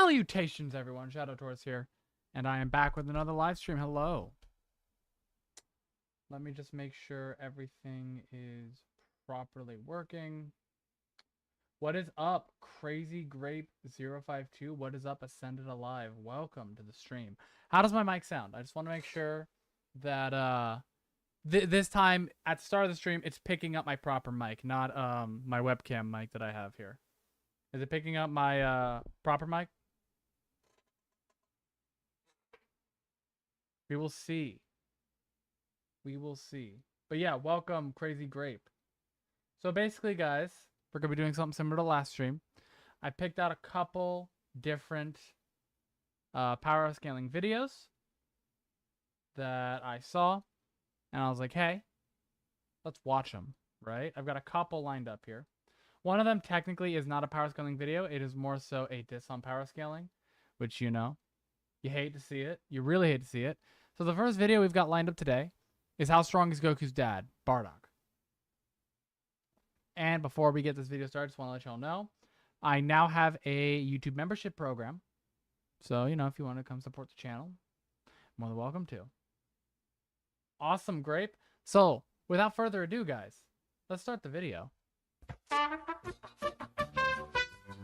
Salutations, everyone. Shadow Taurus here, and I am back with another live stream. Hello. Let me just make sure everything is properly working. What is up, Crazy Grape 052? What is up, Ascended Alive? Welcome to the stream. How does my mic sound? I just want to make sure that this time at the start of the stream, it's picking up my proper mic, not my webcam mic that I have here. Is it picking up my proper mic? We will see. We will see. But yeah, welcome, Crazy Grape. So basically, guys, we're going to be doing something similar to last stream. I picked out a couple different power scaling videos that I saw. And I was like, hey, let's watch them, right? I've got a couple lined up here. One of them technically is not a power scaling video. It is more so a diss on power scaling, which you know. You hate to see it. You really hate to see it. So the first video we've got lined up today is how strong is Goku's dad, Bardock. And before we get this video started, I just want to let y'all know, I now have a YouTube membership program. So, you know, if you want to come support the channel, more than welcome to. Awesome, Grape. So, without further ado, guys, let's start the video.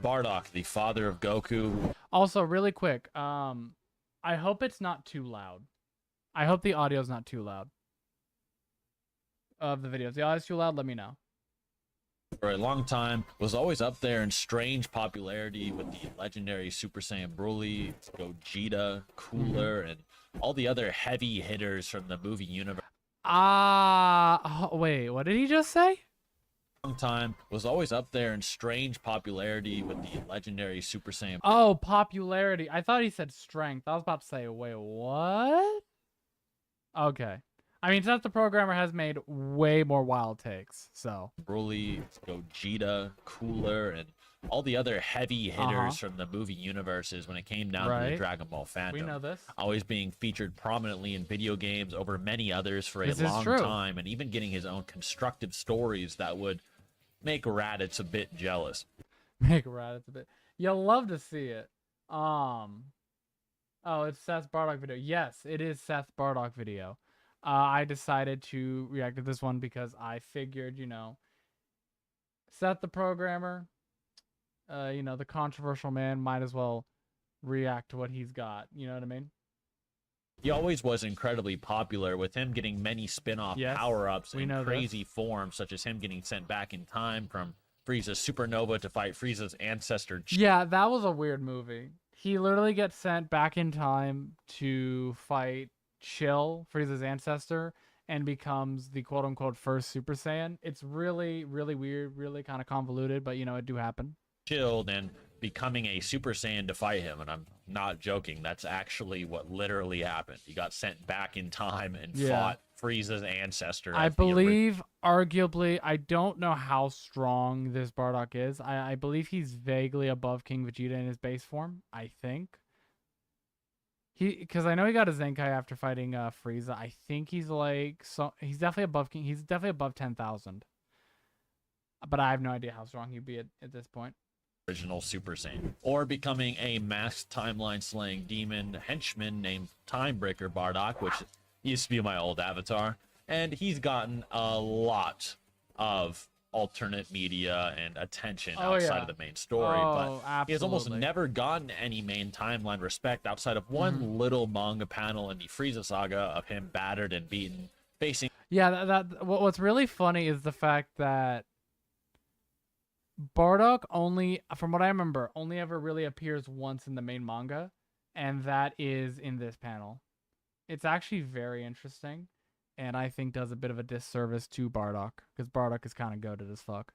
Bardock, the father of Goku. Also, really quick, I hope it's not too loud. I hope the audio's not too loud of the videos. If the audio's too loud, let me know. For a long time, was always up there in strange popularity with the legendary Super Saiyan Broly, Gogeta, Cooler, and all the other heavy hitters from the movie universe. Wait, what did he just say? Long time, was always up there in strange popularity with the legendary Super Saiyan. Oh, popularity. I thought he said strength. I was about to say, wait, what? Okay. I mean, since the programmer has made way more wild takes, so. Broly, Gogeta, Cooler, and all the other heavy hitters from the movie universes when it came down to the Dragon Ball fandom. We know this. Always being featured prominently in video games over many others for a long time, and even getting his own constructive stories that would make Raditz a bit jealous. Make Raditz a bit. You'll love to see it. Oh, it's Seth Bardock video. Yes, it is Seth Bardock video. I decided to react to this one because I figured, you know, Seth the programmer, you know, the controversial man, might as well react to what he's got. You know what I mean? He always was incredibly popular, with him getting many spin-off power-ups in crazy forms, such as him getting sent back in time from Frieza's supernova to fight Frieza's ancestor. Yeah, that was a weird movie. He literally gets sent back in time to fight Chill, Frieza's ancestor, and becomes the quote-unquote first Super Saiyan. It's really, really weird, really kind of convoluted, but, you know, it do happen. Chilled and becoming a Super Saiyan to fight him, and I'm not joking. That's actually what literally happened. He got sent back in time and fought Frieza's ancestor. I believe, arguably, I don't know how strong this Bardock is. I believe he's vaguely above King Vegeta in his base form, I think. Because I know he got a Zenkai after fighting Frieza. I think he's like, so he's definitely above King. He's definitely above 10,000. But I have no idea how strong he'd be at this point. Original Super Saiyan, or becoming a masked timeline slaying demon henchman named Timebreaker Bardock, which used to be my old avatar, and he's gotten a lot of alternate media and attention outside of the main story, but he has almost never gotten any main timeline respect outside of one little manga panel in the Frieza saga of him battered and beaten, facing. Yeah, what's really funny is the fact that Bardock only, from what I remember, only ever really appears once in the main manga, and that is in this panel. It's actually very interesting, and I think does a bit of a disservice to Bardock, because Bardock is kind of goated as fuck.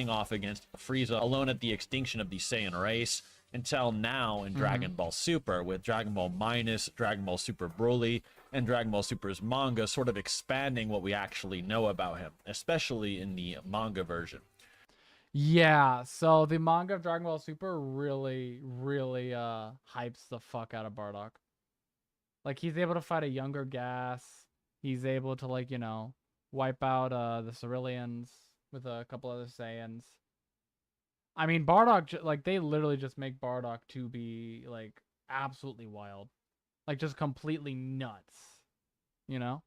Off against Frieza alone at the extinction of the Saiyan race, until now in Dragon Ball Super, with Dragon Ball Minus, Dragon Ball Super Broly, and Dragon Ball Super's manga sort of expanding what we actually know about him, especially in the manga version. Yeah, so the manga of Dragon Ball Super really, really hypes the fuck out of Bardock. Like, he's able to fight a younger Gas. He's able to, like, you know, wipe out the Ceruleans with a couple other Saiyans. I mean, Bardock, like, they literally just make Bardock to be, like, absolutely wild. Like, just completely nuts. You know?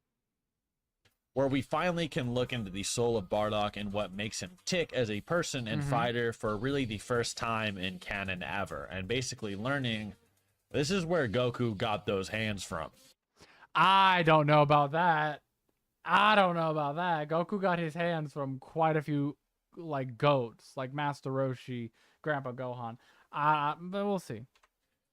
Where we finally can look into the soul of Bardock and what makes him tick as a person and Mm-hmm. fighter for really the first time in canon ever, and basically learning this is where Goku got those hands from. I don't know about that. I don't know about that. Goku got his hands from quite a few, like, goats, like Master Roshi, Grandpa Gohan. But we'll see.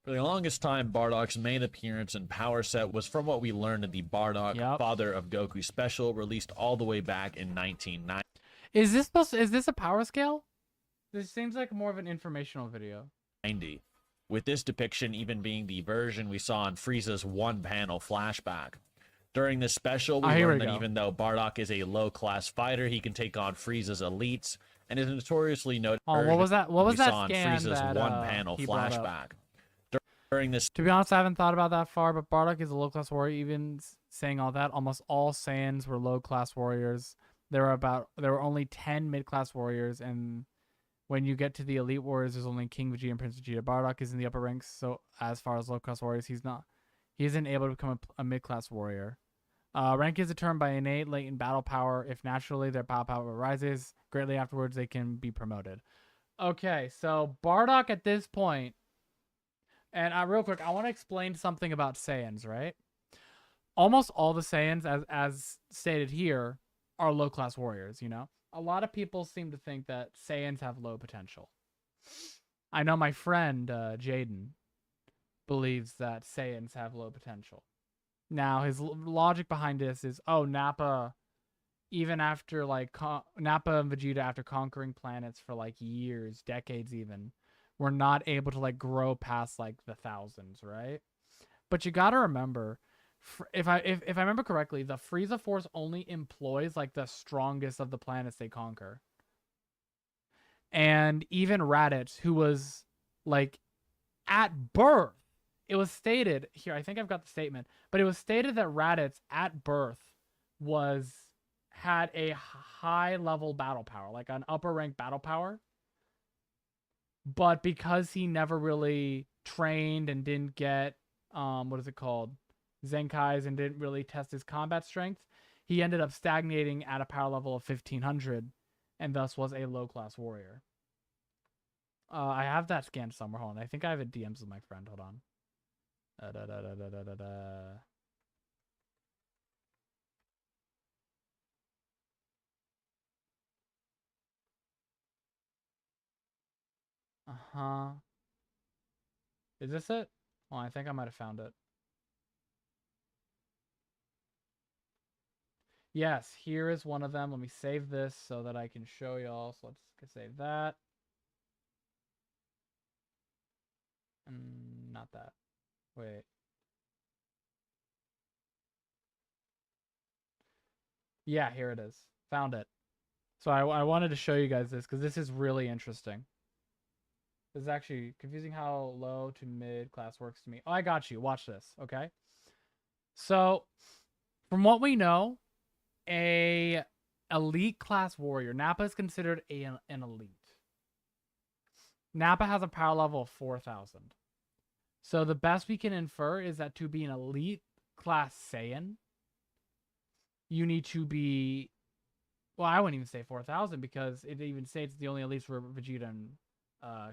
For the longest time, Bardock's main appearance and power set was from what we learned in the Bardock Yep. Father of Goku special, released all the way back in 1990. Is this a power scale? This seems like more of an informational video. With this depiction even being the version we saw in Frieza's one-panel flashback. During this special, we learned that even though Bardock is a low-class fighter, he can take on Frieza's elites, and is notoriously noted. Oh, what was that? What was we that saw in scan Frieza's that one-panel he brought up? flashback. During this, To be honest, I haven't thought about that far, but Bardock is a low-class warrior. Even saying all that, almost all Saiyans were low-class warriors. There were only 10 mid-class warriors, and when you get to the elite warriors, there's only King Vegeta and Prince Vegeta. Bardock is in the upper ranks, so as far as low-class warriors, he isn't able to become a mid-class warrior. Rank is determined by innate latent battle power. If naturally their battle power rises greatly afterwards, they can be promoted. Okay, so Bardock at this point, and real quick, I want to explain something about Saiyans, right? Almost all the Saiyans, as stated here, are low-class warriors, you know? A lot of people seem to think that Saiyans have low potential. I know my friend, Jaden, believes that Saiyans have low potential. Now, his logic behind this is, oh, Nappa, even after, like, Nappa and Vegeta, after conquering planets for, like, years, decades even, were not able to, like, grow past, like, the thousands, right? But you gotta remember, if I remember correctly, the Frieza Force only employs, like, the strongest of the planets they conquer. And even Raditz, who was, like, at birth, it was stated here, I think I've got the statement, but it was stated that Raditz at birth had a high level battle power, like an upper rank battle power. But because he never really trained and didn't get what is it called? Zenkais, and didn't really test his combat strength, he ended up stagnating at a power level of 1500 and thus was a low class warrior. I have that scanned somewhere. Hold on. I think I have a DMs with my friend. Hold on. Uh-huh. Is this it? Oh, I think I might have found it. Yes, here is one of them. Let me save this so that I can show y'all. So let's save that. Not that. Wait. Yeah, here it is. Found it. So I wanted to show you guys this because this is really interesting. This is actually confusing how low to mid class works to me. Oh, I got you. Watch this, okay? So, from what we know, a elite class warrior, Nappa is considered an elite. Nappa has a power level of 4,000. So the best we can infer is that to be an elite class Saiyan, you need to be, well, I wouldn't even say 4,000 because it even states the only elites were Vegeta and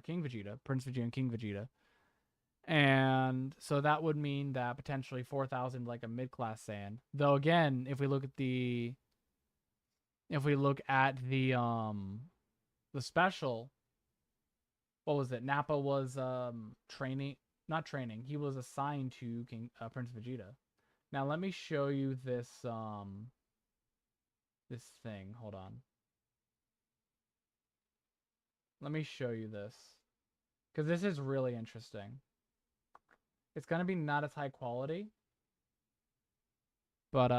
King Vegeta, Prince Vegeta and King Vegeta. And so that would mean that potentially 4,000 like a mid-class Saiyan. Though again, if we look at the special, what was it? Nappa was not training. He was assigned to Prince Vegeta. Now let me show you this this thing. Hold on. Let me show you this. Cuz this is really interesting. It's going to be not as high quality. But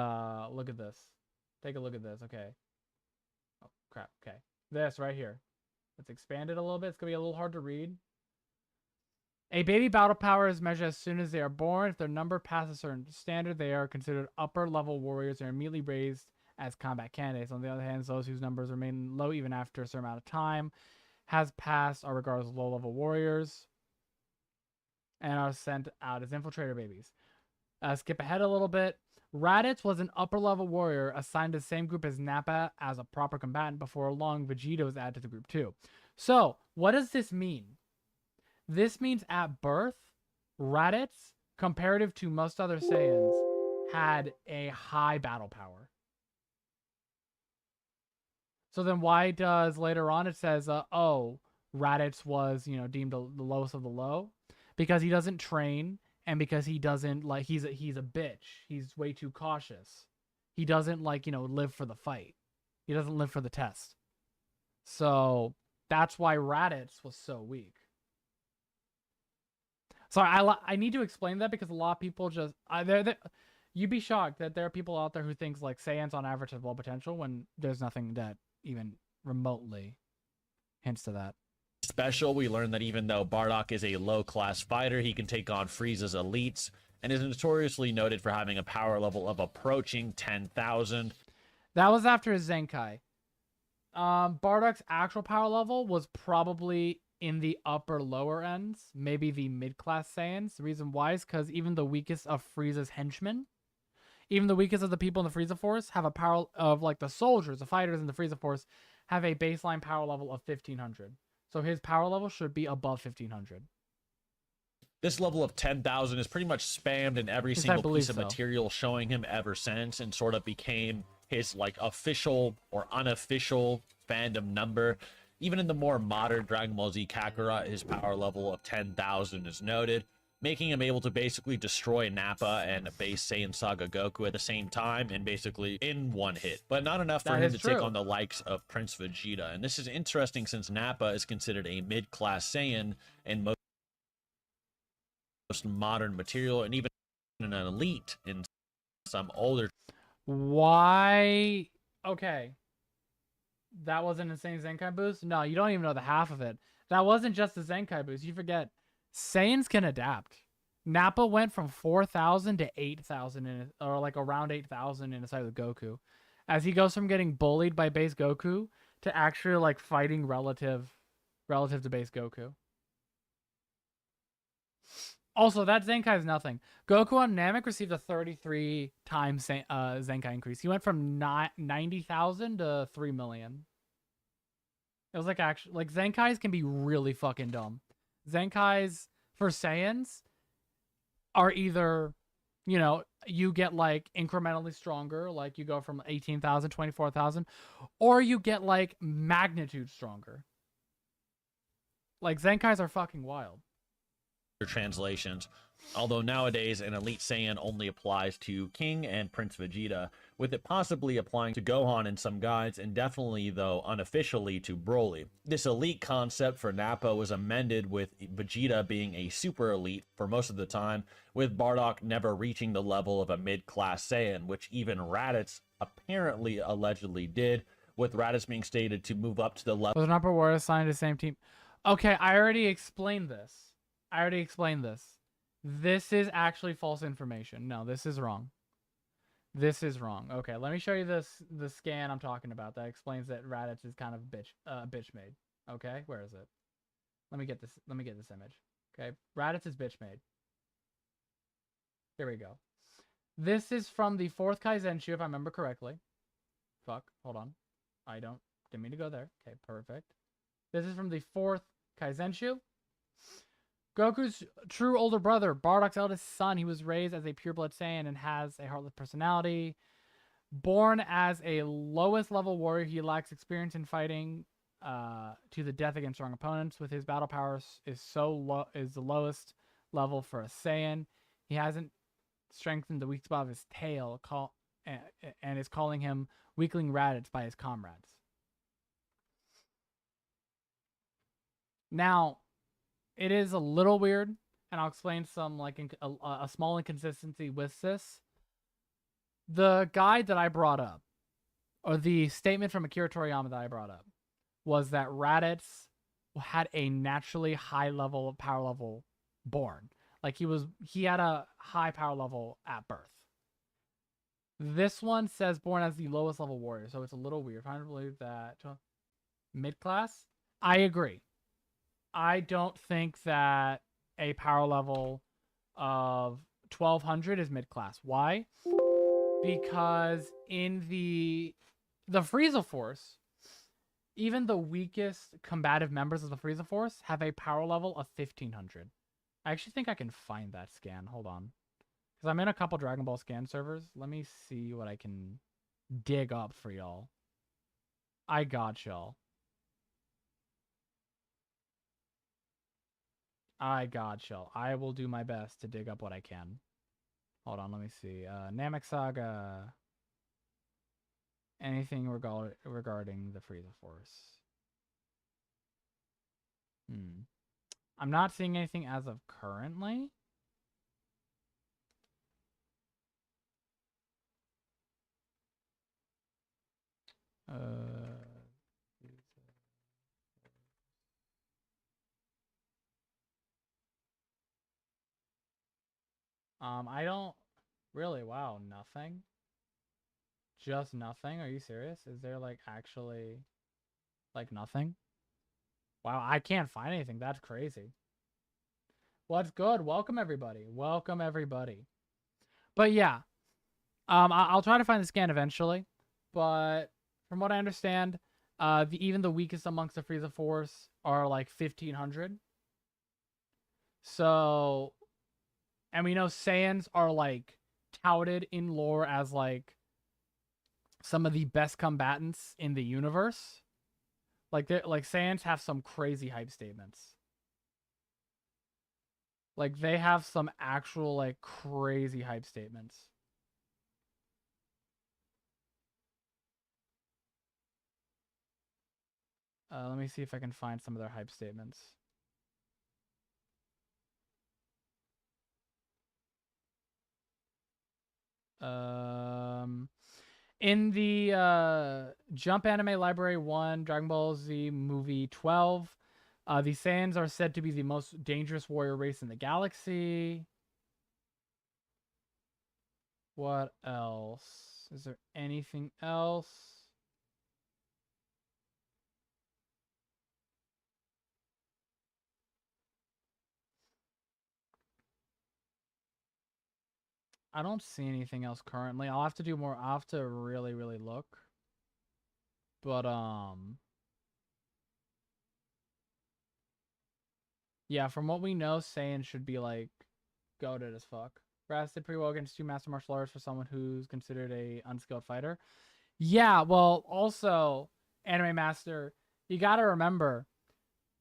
look at this. Take a look at this. Okay. Oh, crap. Okay. This right here. Let's expand it a little bit. It's going to be a little hard to read. A baby battle power is measured as soon as they are born. If their number passes a certain standard, they are considered upper level warriors and are immediately raised as combat candidates. On the other hand, those whose numbers remain low even after a certain amount of time has passed are regarded as low-level warriors and are sent out as infiltrator babies. Skip ahead a little bit. Raditz was an upper-level warrior assigned to the same group as Nappa as a proper combatant. Before long, Vegeta was added to the group too. So, what does this mean? This means at birth, Raditz, comparative to most other Saiyans, had a high battle power. So then why does later on it says, Raditz was, deemed the lowest of the low? Because he doesn't train and because he doesn't he's a bitch. He's way too cautious. He doesn't live for the fight. He doesn't live for the test. So that's why Raditz was so weak. Sorry, I need to explain that because a lot of people just you'd be shocked that there are people out there who thinks like Saiyans on average have low potential when there's nothing that even remotely hints to that. Special, we learned that even though Bardock is a low-class fighter, he can take on Frieza's elites and is notoriously noted for having a power level of approaching 10,000. That was after his Zenkai. Bardock's actual power level was probably in the upper lower ends, maybe the mid-class Saiyans. The reason why is because even the weakest of Frieza's henchmen, even the weakest of the people in the Frieza Force have a power of the soldiers, the fighters in the Frieza Force have a baseline power level of 1500. So his power level should be above 1500. This level of 10,000 is pretty much spammed in every single piece of material showing him ever since, and sort of became his official or unofficial fandom number. Even in the more modern Dragon Ball Z Kakarot, his power level of 10,000 is noted, making him able to basically destroy Nappa and base Saiyan Saga Goku at the same time and basically in one hit. But not enough for him to take on the likes of Prince Vegeta. And this is interesting since Nappa is considered a mid-class Saiyan and most modern material and even an elite in some older. Why? Okay. That wasn't Insane Zenkai boost? No, you don't even know the half of it. That wasn't just the Zenkai boost. You forget. Saiyans can adapt. Nappa went from 4,000 to 8,000 or around 8,000 inside of Goku. As he goes from getting bullied by base Goku to actually fighting relative to base Goku. Also, that Zenkai is nothing. Goku on Namek received a 33 times Zenkai increase. He went from 90,000 to 3 million. It was actually Zenkais can be really fucking dumb. Zenkais for Saiyans are either, you get incrementally stronger, you go from 18,000, 24,000, or you get magnitude stronger. Zenkais are fucking wild. Translations, although nowadays an Elite Saiyan only applies to King and Prince Vegeta, with it possibly applying to Gohan in some guides and definitely, though unofficially, to Broly. This elite concept for Nappa was amended with Vegeta being a super elite for most of the time, with Bardock never reaching the level of a mid-class Saiyan, which even Raditz apparently allegedly did, with Raditz being stated to move up to the level. Was an upper war assigned to the same team? Okay, I already explained this. This is actually false information. No, this is wrong. This is wrong. Okay, let me show you the scan I'm talking about that explains that Raditz is kind of bitch made. Okay, where is it? Let me get this image. Okay, Raditz is bitch made. Here we go. This is from the 4th Kaizenshu, if I remember correctly. Fuck, hold on. Didn't mean to go there. Okay, perfect. This is from the 4th Kaizenshu. Goku's true older brother, Bardock's eldest son. He was raised as a pureblood Saiyan and has a heartless personality. Born as a lowest level warrior, he lacks experience in fighting to the death against strong opponents. With his battle power is the lowest level for a Saiyan. He hasn't strengthened the weak spot of his tail, and is calling him Weakling Raditz by his comrades. Now, it is a little weird, and I'll explain some a small inconsistency with this. The guide that I brought up, or the statement from Akira Toriyama that I brought up, was that Raditz had a naturally high power level born. He had a high power level at birth. This one says born as the lowest level warrior, so it's a little weird. I don't believe that mid class. I agree. I don't think that a power level of 1200 is mid class. Why? Because in the Frieza Force, even the weakest combative members of the Frieza Force have a power level of 1500. I actually think I can find that scan. Hold on. Because I'm in a couple Dragon Ball scan servers. Let me see what I can dig up for y'all. I got y'all. I got y'all. I will do my best to dig up what I can. Hold on, let me see. Namek Saga. Anything regarding the Frieza Force. I'm not seeing anything as of currently. Uh, I don't really. Wow, nothing. Just nothing. Are you serious? Is there like actually like nothing? Wow, I can't find anything. That's crazy. What's good? Welcome everybody. Welcome everybody. But yeah, I'll try to find the scan eventually. But from what I understand, even the weakest amongst the Frieza Force are like 1500. So, and we know Saiyans are like touted in lore as like some of the best combatants in the universe. Like they like Saiyans have some crazy hype statements. Like they have some actual like crazy hype statements. Let me see if I can find some of their hype statements. In the Jump Anime Library 1, Dragon Ball Z Movie 12, the Saiyans are said to be the most dangerous warrior race in the galaxy. What else? Is there anything else? I don't see anything else currently. I'll have to do more. I'll have to really, really look. But yeah, from what we know, Saiyan should be like goated as fuck. Brass did pretty well against two master martial arts for someone who's considered a unskilled fighter. Yeah, well, also Anime Master, you gotta remember,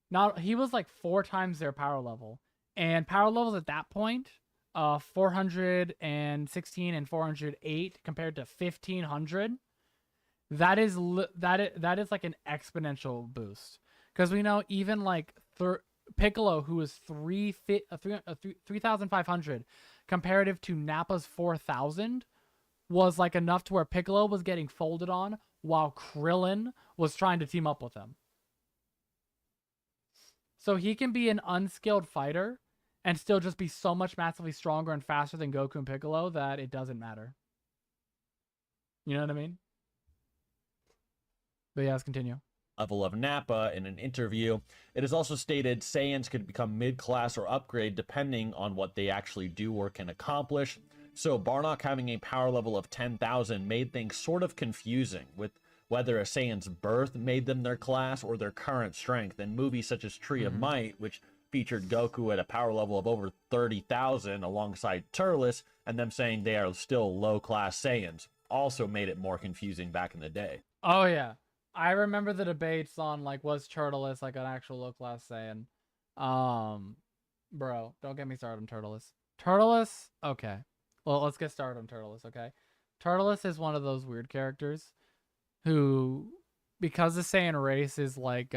not he was like 4 times their power level, and power levels at that point, 416 and 408 compared to 1500. That is like an exponential boost because we know even like Piccolo, who is 3,500 comparative to Nappa's 4,000, was like enough to where Piccolo was getting folded on while Krillin was trying to team up with him. So he can be an unskilled fighter and still just be so much massively stronger and faster than Goku and Piccolo that it doesn't matter. You know what I mean? But yeah, let's continue. Level of Nappa in an interview. It is also stated Saiyans could become mid-class or upgrade depending on what they actually do or can accomplish. So Bardock having a power level of 10,000 made things sort of confusing, with whether a Saiyan's birth made them their class or their current strength. And movies such as Tree of Might, which featured Goku at a power level of over 30,000 alongside Turles, and them saying they are still low-class Saiyans, also made it more confusing back in the day. Oh yeah, I remember the debates on like was Turtles like an actual low class Saiyan. Bro, don't get me started on Turtles. Turtles, okay. Well, let's get started on Turtles, okay? Turtles is one of those weird characters who, because the Saiyan race is like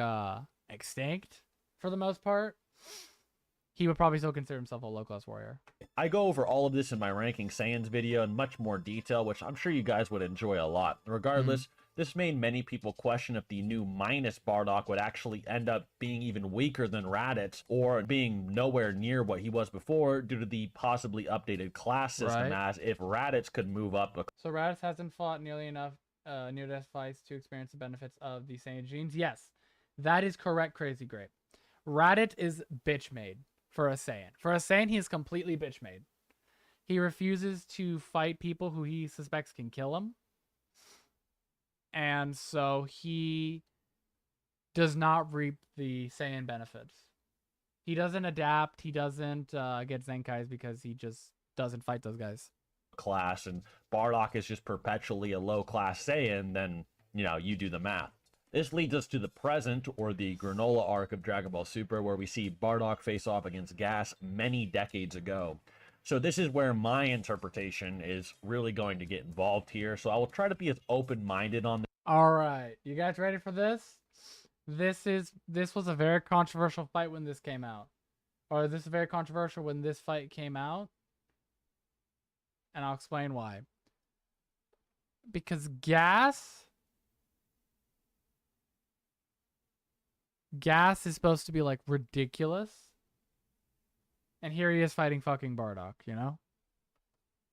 extinct for the most part, he would probably still consider himself a low class warrior. I go over all of this in my ranking Saiyans video in much more detail, which I'm sure you guys would enjoy a lot. Regardless, this made many people question if the new minus Bardock would actually end up being even weaker than Raditz, or being nowhere near what he was before due to the possibly updated class system, as if Raditz could move up. So Raditz hasn't fought nearly enough near-death fights to experience the benefits of the Saiyan genes. Yes, That is correct, Crazy Grape. Raditz is bitch made for a Saiyan. For a Saiyan, he is completely bitch made. He refuses to fight people who he suspects can kill him. And so he does not reap the Saiyan benefits. He doesn't adapt. He doesn't get Zenkais because he just doesn't fight those guys. Class, and Bardock is just perpetually a low class Saiyan, then you do the math. This leads us to the present, or the Granola arc of Dragon Ball Super, where we see Bardock face off against Gas many decades ago. So this is where my interpretation is really going to get involved here. So I will try to be as open-minded on this. All right, you guys ready for this? This was a very controversial fight when this came out. Or this is very controversial when this fight came out. And I'll explain why. Because Gas is supposed to be like ridiculous. And here he is fighting fucking Bardock, you know?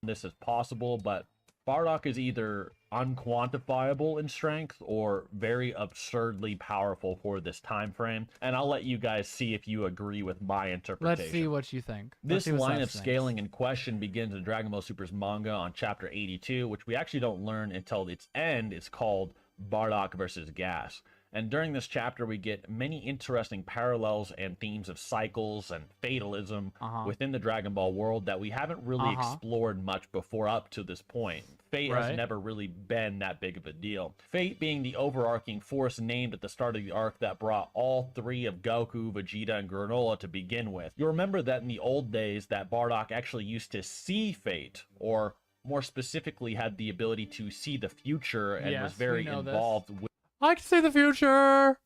This is possible, but Bardock is either unquantifiable in strength or very absurdly powerful for this time frame, and I'll let you guys see if you agree with my interpretation. Let's see what you think. This line of scaling in question begins in Dragon Ball Super's manga on chapter 82, which we actually don't learn until its end. It's called Bardock versus Gas. And during this chapter, we get many interesting parallels and themes of cycles and fatalism within the Dragon Ball world that we haven't really explored much before up to this point. Fate has never really been that big of a deal. Fate being the overarching force named at the start of the arc that brought all three of Goku, Vegeta, and Granola to begin with. You'll remember that in the old days that Bardock actually used to see Fate, or more specifically had the ability to see the future, and was very involved with I can see the future.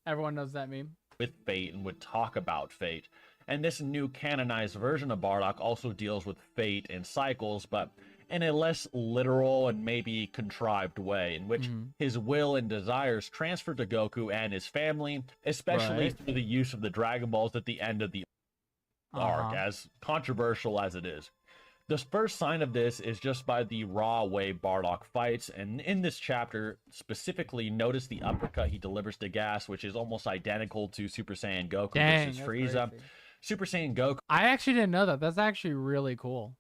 Everyone knows that meme. With Fate and would talk about Fate. And this new canonized version of Bardock also deals with Fate and cycles, but in a less literal and maybe contrived way, in which his will and desires transfer to Goku and his family, especially through the use of the Dragon Balls at the end of the arc, as controversial as it is. The first sign of this is just by the raw way Bardock fights, and in this chapter, specifically, notice the uppercut he delivers to Gas, which is almost identical to Super Saiyan Goku versus Frieza. Crazy. Super Saiyan Goku... I actually didn't know that. That's actually really cool.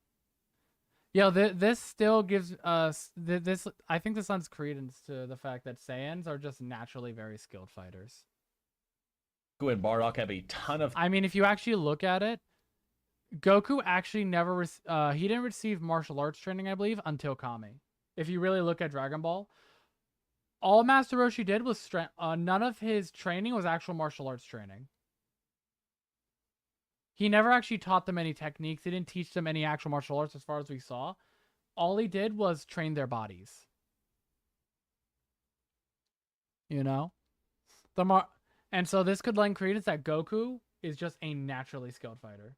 Yo, this still gives us... I think this lends credence to the fact that Saiyans are just naturally very skilled fighters. Goku and Bardock have a ton of... I mean, if you actually look at it, Goku actually never he didn't receive martial arts training, I believe, until Kami. If you really look at Dragon Ball, all Master Roshi did was none of his training was actual martial arts training. He never actually taught them any techniques. He didn't teach them any actual martial arts as far as we saw. All he did was train their bodies. You know? And so this could lend credence that Goku is just a naturally skilled fighter.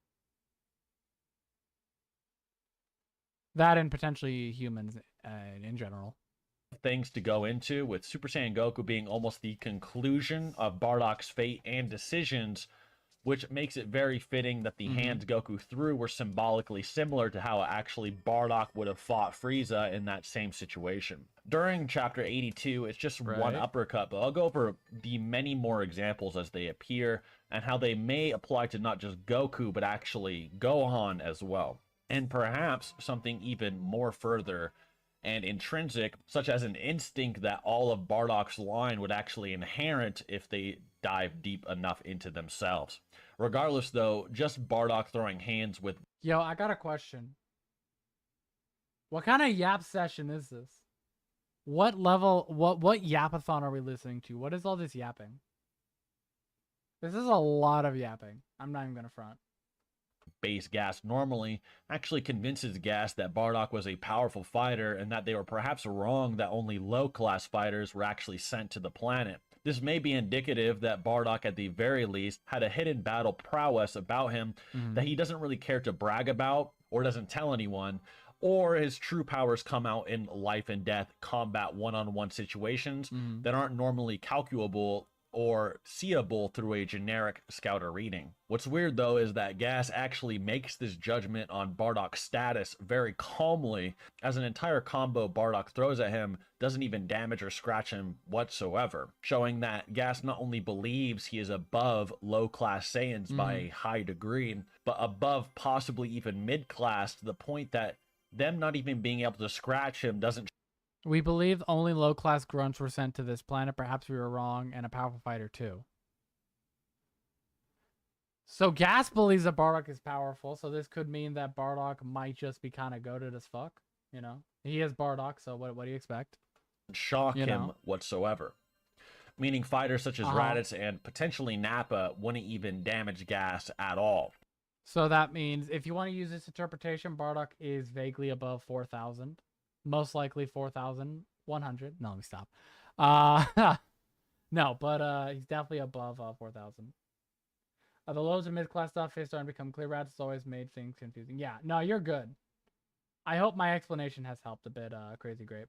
That and potentially humans in general. Things to go into, with Super Saiyan Goku being almost the conclusion of Bardock's fate and decisions, which makes it very fitting that the hands Goku threw were symbolically similar to how actually Bardock would have fought Frieza in that same situation. During chapter 82, it's just one uppercut, but I'll go over the many more examples as they appear, and how they may apply to not just Goku, but actually Gohan as well. And perhaps something even more further and intrinsic, such as an instinct that all of Bardock's line would actually inherit if they dive deep enough into themselves. Regardless, though, just Bardock throwing hands with... Yo, I got a question. What kind of yap session is this? What level, what yapathon are we listening to? What is all this yapping? This is a lot of yapping. I'm not even gonna front. Base Gas normally actually convinces Gas that Bardock was a powerful fighter and that they were perhaps wrong that only low-class fighters were actually sent to the planet. This may be indicative that Bardock, at the very least, had a hidden battle prowess about him that he doesn't really care to brag about or doesn't tell anyone, or his true powers come out in life and death combat one-on-one situations that aren't normally calculable or seeable through a generic scouter reading. What's weird though is that Gas actually makes this judgment on Bardock's status very calmly, as an entire combo Bardock throws at him doesn't even damage or scratch him whatsoever, showing that Gas not only believes he is above low-class Saiyans by a high degree, but above possibly even mid-class, to the point that them not even being able to scratch him doesn't. We believe only low-class grunts were sent to this planet. Perhaps we were wrong, and a powerful fighter too. So Gas believes that Bardock is powerful, so this could mean that Bardock might just be kind of goated as fuck. You know, he is Bardock, so what do you expect? Shock him whatsoever. Meaning fighters such as Raditz and potentially Nappa wouldn't even damage Gas at all. So that means if you want to use this interpretation, Bardock is vaguely above 4,000. Most likely 4,100. No, let me stop. No, but he's definitely above 4,000. The lows and mid-class stuff is starting to become clear. Raditz always made things confusing. Yeah, no, you're good. I hope my explanation has helped a bit, Crazy Grape.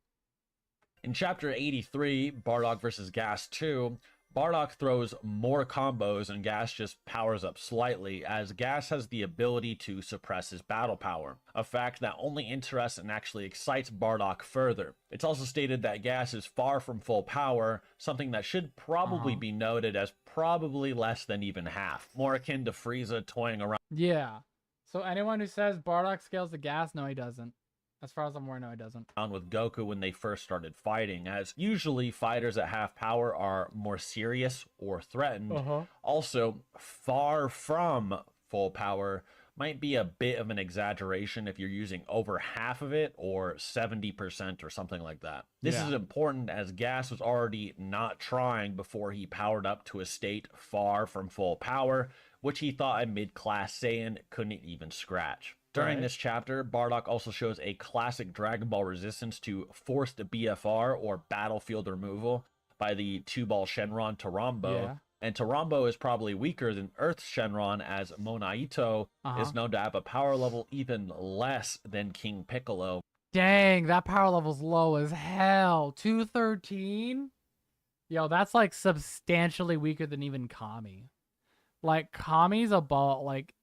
In Chapter 83, Bardock vs. Gas 2, Bardock throws more combos and Gas just powers up slightly, as Gas has the ability to suppress his battle power, a fact that only interests and actually excites Bardock further. It's also stated that Gas is far from full power, something that should probably be noted as probably less than even half, more akin to Frieza toying around. Yeah. So anyone who says Bardock scales the Gas, no, he doesn't. As far as I'm aware, no, he doesn't. With Goku when they first started fighting, as usually fighters at half power are more serious or threatened. Also, far from full power might be a bit of an exaggeration if you're using over half of it, or 70% or something like that. This is important as Gas was already not trying before he powered up to a state far from full power, which he thought a mid-class Saiyan couldn't even scratch. During this chapter, Bardock also shows a classic Dragon Ball resistance to forced BFR, or battlefield removal, by the 2-ball Shenron Tarambo. And Tarambo is probably weaker than Earth's Shenron, as Monaito is known to have a power level even less than King Piccolo. Dang, that power level's low as hell. 213? Yo, that's like substantially weaker than even Kami. Like, Kami's about, like,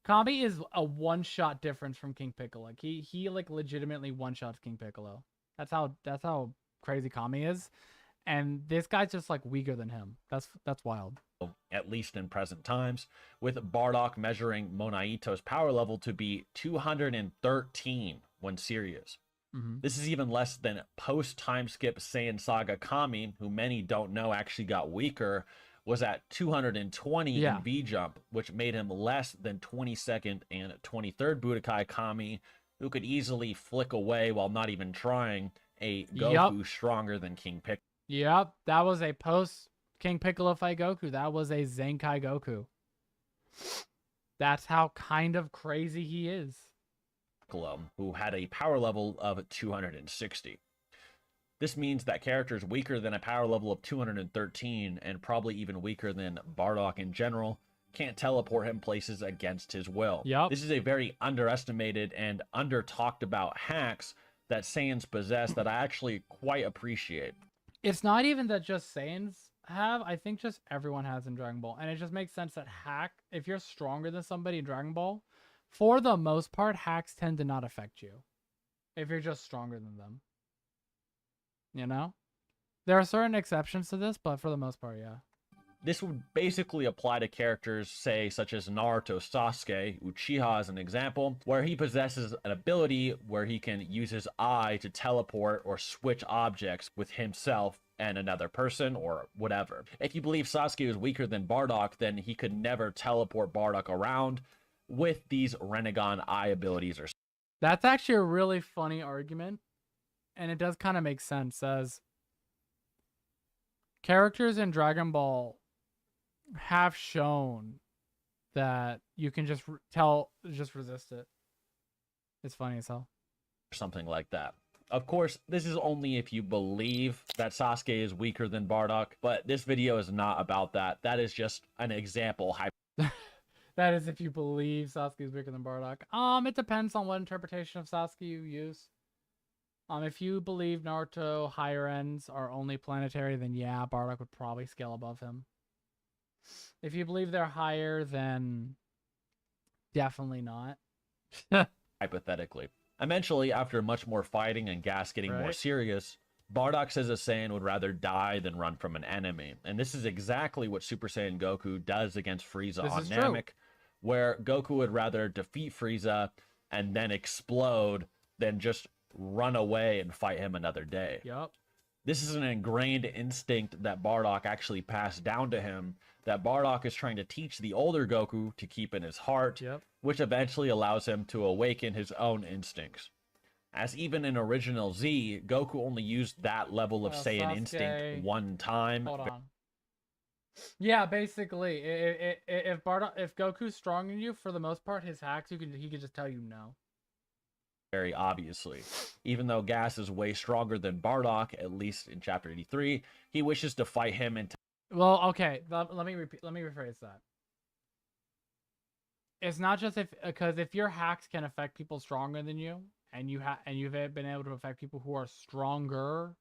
Kami is a one-shot difference from King Piccolo. Like, he like legitimately one-shots King Piccolo. That's how crazy Kami is. And this guy's just like weaker than him. That's wild. At least in present times, with Bardock measuring Monaito's power level to be 213 when serious. This is even less than post-time skip Saiyan Saga Kami, who many don't know actually got weaker, was at 220 in V-Jump, which made him less than 22nd and 23rd Budokai Kami, who could easily flick away while not even trying a Goku stronger than King Piccolo. Yep, that was a post-King Piccolo fight Goku. That was a Zenkai Goku. That's how kind of crazy he is. Who had a power level of 260. This means that characters weaker than a power level of 213, and probably even weaker than Bardock in general, can't teleport him places against his will. This is a very underestimated and under-talked about hacks that Saiyans possess that I actually quite appreciate. It's not even that just Saiyans have. I think just everyone has in Dragon Ball. And it just makes sense that if you're stronger than somebody in Dragon Ball, for the most part, hacks tend to not affect you if you're just stronger than them. You know? There are certain exceptions to this, but for the most part, yeah. This would basically apply to characters, say, such as Naruto, Sasuke, Uchiha as an example, where he possesses an ability where he can use his eye to teleport or switch objects with himself and another person or whatever. If you believe Sasuke is weaker than Bardock, then he could never teleport Bardock around with these Renegon eye abilities. That's actually a really funny argument, and it does kind of make sense, as characters in Dragon Ball have shown that you can just resist it. It's funny as hell. Something like that. Of course, this is only if you believe that Sasuke is weaker than Bardock, but this video is not about that. That is just an example. That is if you believe Sasuke is weaker than Bardock. It depends on what interpretation of Sasuke you use. If you believe Naruto higher ends are only planetary, then yeah, Bardock would probably scale above him. If you believe they're higher, then definitely not. hypothetically. Eventually, after much more fighting and Gas getting more Right? serious, Bardock says a Saiyan would rather die than run from an enemy. And this is exactly what Super Saiyan Goku does against Frieza This on is true. Namek, where Goku would rather defeat Frieza and then explode than just run away and fight him another day. Yup. This is an ingrained instinct that Bardock actually passed down to him, that Bardock is trying to teach the older Goku to keep in his heart, Yep. which eventually allows him to awaken his own instincts. As even in Original Z, Goku only used that level of Saiyan Sasuke, instinct one time. Hold on. Yeah, basically, if Goku's stronger than you, for the most part, his hacks, he could just tell you no. Very obviously. Even though Gas is way stronger than Bardock, at least in Chapter 83, he wishes to fight him and Well, okay, let me rephrase that. It's not just because if your hacks can affect people stronger than you, and you've been able to affect people who are stronger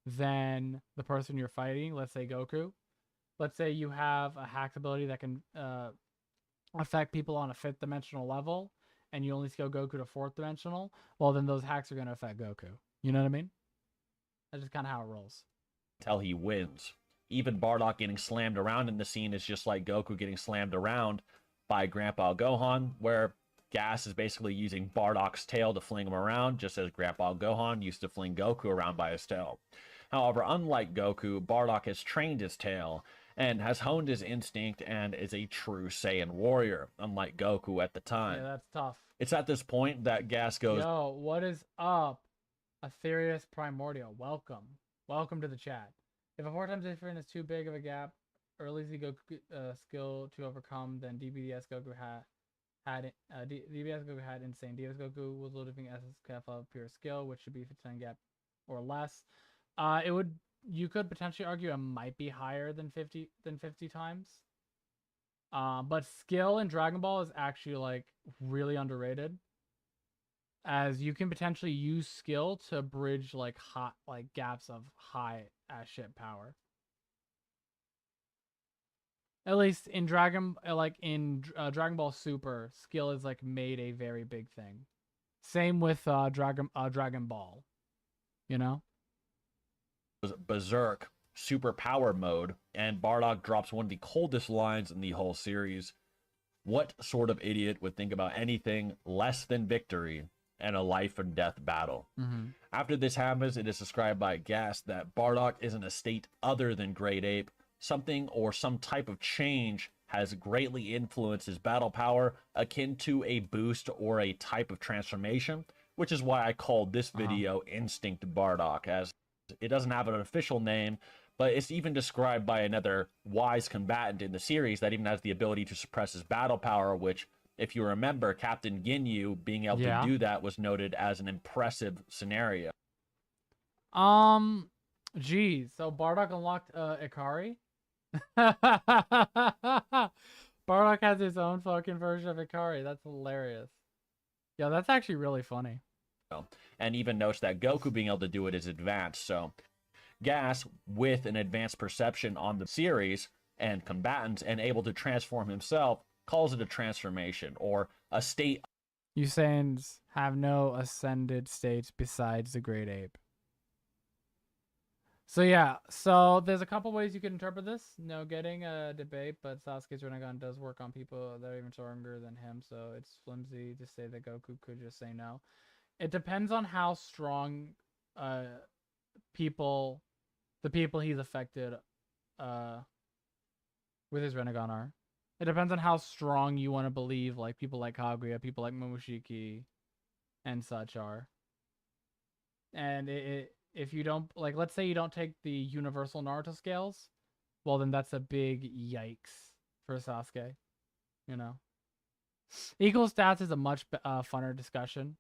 than the person you're fighting. Let's say Goku. Let's say you have a hack ability that can affect people on a 5th dimensional level, and you only scale Goku to 4th dimensional. Well, then those hacks are going to affect Goku. You know what I mean? That's just kind of how it rolls. Until he wins. Even Bardock getting slammed around in the scene is just like Goku getting slammed around by Grandpa Gohan, where Gas is basically using Bardock's tail to fling him around, just as Grandpa Gohan used to fling Goku around by his tail. However, unlike Goku, Bardock has trained his tail and has honed his instinct and is a true Saiyan warrior, unlike Goku at the time. Yeah, that's tough. It's at this point that Gas goes, Yo, what is up? Aetherius Primordial, welcome. Welcome to the chat. If a 4 times difference is too big of a gap, early Z Goku skill to overcome, then DBS Goku DBS Goku had insane. DBS Goku was living SSF of pure skill, which should be 59 gap or less. You could potentially argue it might be higher than 50 times. But skill in Dragon Ball is actually like really underrated, as you can potentially use skill to bridge like gaps of high as shit power. At least in Dragon Ball Super, skill is like made a very big thing. Same with Dragon Ball, you know. Berserk super power mode, and Bardock drops one of the coldest lines in the whole series. What sort of idiot would think about anything less than victory and a life and death battle? Mm-hmm. After this happens, it is described by Gas that Bardock is in a state other than Great Ape. Something or some type of change has greatly influenced his battle power, akin to a boost or a type of transformation, which is why I called this video Instinct Bardock, as it doesn't have an official name, but it's even described by another wise combatant in the series that even has the ability to suppress his battle power, which, if you remember, Captain Ginyu being able to do that was noted as an impressive scenario. Geez, so Bardock unlocked Ikari? Bardock has his own fucking version of Ikari. That's hilarious. Yeah, that's actually really funny. And even notes that Goku being able to do it is advanced. So Gas, with an advanced perception on the series and combatants and able to transform himself, calls it a transformation or a state. You Saiyans have no ascended states besides the Great Ape. So yeah, so there's a couple ways you can interpret this. No getting a debate, but Sasuke's Rinnegan does work on people that are even stronger than him, so it's flimsy to say that Goku could just say no. It depends on how strong the people he's affected with his Rinnegan are. It depends on how strong you want to believe like people like Kaguya, people like Momoshiki and such are. And if you don't, like, let's say you don't take the universal Naruto scales, well, then that's a big yikes for Sasuke, you know? Equal stats is a much funner discussion,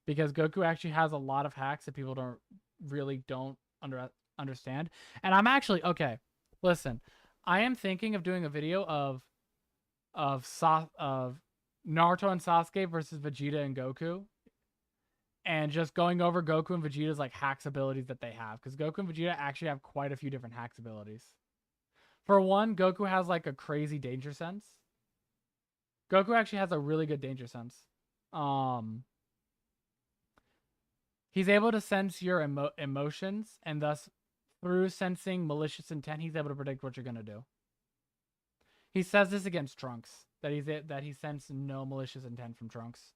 because Goku actually has a lot of hacks that people don't understand. And I'm actually, okay, listen, I am thinking of doing a video of Naruto and Sasuke versus Vegeta and Goku. and just going over Goku and Vegeta's like hacks abilities that they have, because Goku and Vegeta actually have quite a few different hacks abilities. For one, Goku has like a crazy danger sense. Goku actually has a really good danger sense. He's able to sense your emotions, and thus, through sensing malicious intent, he's able to predict what you're gonna do. He says this against Trunks, that he sensed no malicious intent from Trunks.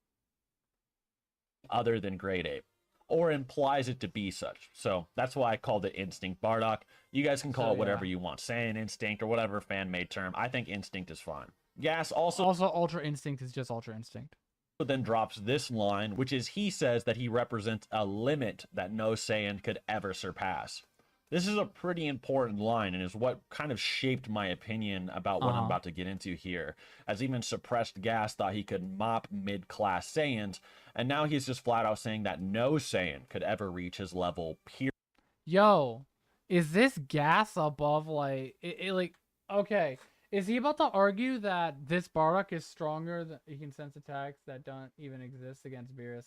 Other than Great Ape, or implies it to be such. So that's why I called it Instinct Bardock. You guys can call it whatever you want, Saiyan Instinct or whatever fan-made term. I think Instinct is fine. Gas also Ultra Instinct is just Ultra Instinct. Then drops this line, which is he says that he represents a limit that no Saiyan could ever surpass. This is a pretty important line and is what kind of shaped my opinion about what I'm about to get into here, as even suppressed Gas thought he could mop mid-class Saiyans, and now he's just flat out saying that no Saiyan could ever reach his level, period. Yo, is this Gas above, like, like, okay, is he about to argue that this Bardock is stronger, that he can sense attacks that don't even exist against Beerus?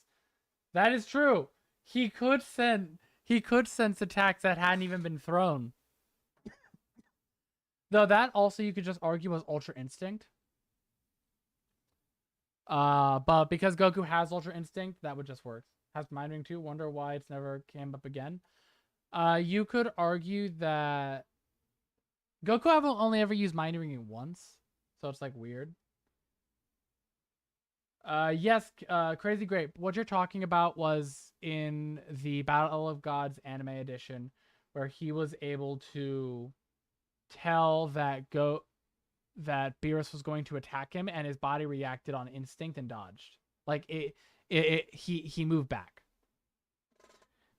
That is true. He could sense attacks that hadn't even been thrown. Though that also you could just argue was Ultra Instinct. But because Goku has Ultra Instinct, that would just work. Has Mind Ring too. Wonder why it's never came up again. You could argue that Goku will only ever use Mind Ring once, so it's like weird. Yes, Crazy Grape. What you're talking about was in the Battle of Gods anime edition, where he was able to tell that Beerus was going to attack him, and his body reacted on instinct and dodged. Like he moved back.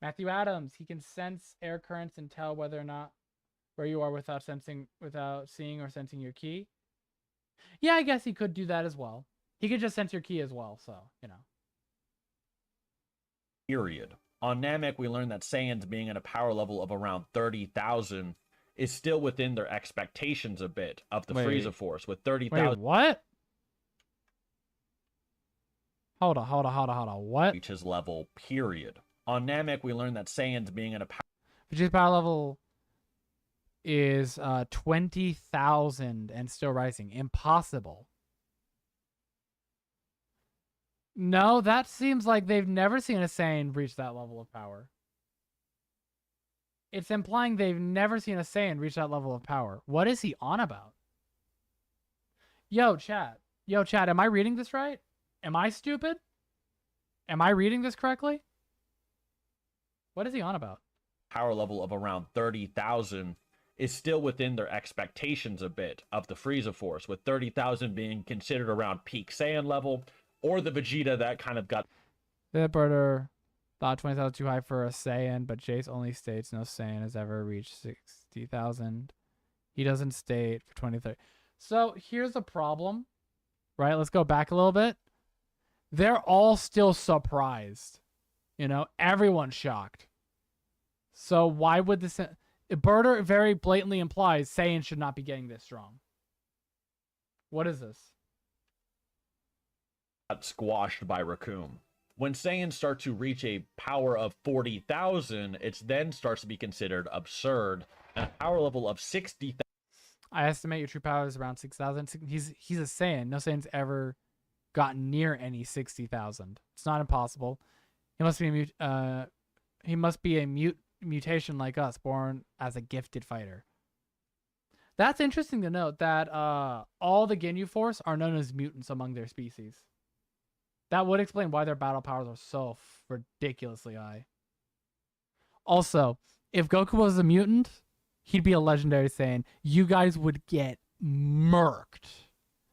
Matthew Adams. He can sense air currents and tell whether or not where you are without seeing or sensing your ki. Yeah, I guess he could do that as well. He could just sense your ki as well, so, you know. Period. On Namek, we learned that Saiyans being at a power level of around 30,000 is still within their expectations a bit of the Frieza Force, with 30,000... Wait, what? Hold on. What? Reach his level, period. On Namek, we learned that Saiyans being at a Vegeta's power level is 20,000 and still rising. Impossible. No, that seems like they've never seen a Saiyan reach that level of power. It's implying they've never seen a Saiyan reach that level of power. What is he on about? Yo, chat, am I reading this right? Am I stupid? Am I reading this correctly? What is he on about? Power level of around 30,000 is still within their expectations a bit of the Frieza Force, with 30,000 being considered around peak Saiyan level, or the Vegeta that kind of got... The birder thought 20,000 too high for a Saiyan, but Jace only states no Saiyan has ever reached 60,000. He doesn't state for 2030. So here's the problem, right? Let's go back a little bit. They're all still surprised. You know, everyone's shocked. So why would this... Birder very blatantly implies Saiyan should not be getting this strong. What is this? Squashed by Raccoon. When Saiyans start to reach a power of 40,000, it then starts to be considered absurd. And a power level of 60,000... I estimate your true power is around 6,000. He's a Saiyan. No Saiyan's ever gotten near any 60,000. It's not impossible. He must be a mutation like us, born as a gifted fighter. That's interesting to note that all the Ginyu Force are known as mutants among their species. That would explain why their battle powers are so ridiculously high. Also, if Goku was a mutant, he'd be a legendary Saiyan. You guys would get murked.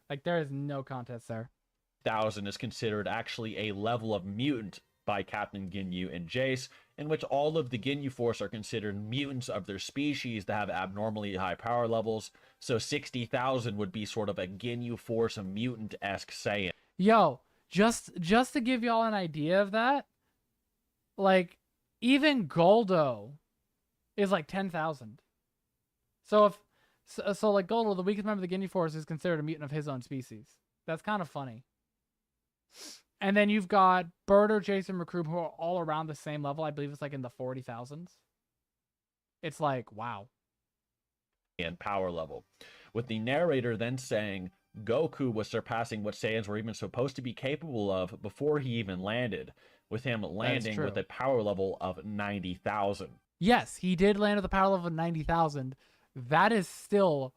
Like, there is no contest there. 1,000 is considered actually a level of mutant by Captain Ginyu and Jace, in which all of the Ginyu Force are considered mutants of their species that have abnormally high power levels. So 60,000 would be sort of a Ginyu Force, a mutant-esque Saiyan. Yo, just to give y'all an idea of that, like, even Goldo is like 10,000. So like Goldo, the weakest member of the Ginyu Force, is considered a mutant of his own species. That's kind of funny. And then you've got Birder, Jason, Recruit, who are all around the same level. I believe it's like in the 40,000s. It's like, wow. And power level, with the narrator then saying Goku was surpassing what Saiyans were even supposed to be capable of before he even landed, with him That is landing with true. a power level of 90,000. Yes, he did land with a power level of 90,000. That is still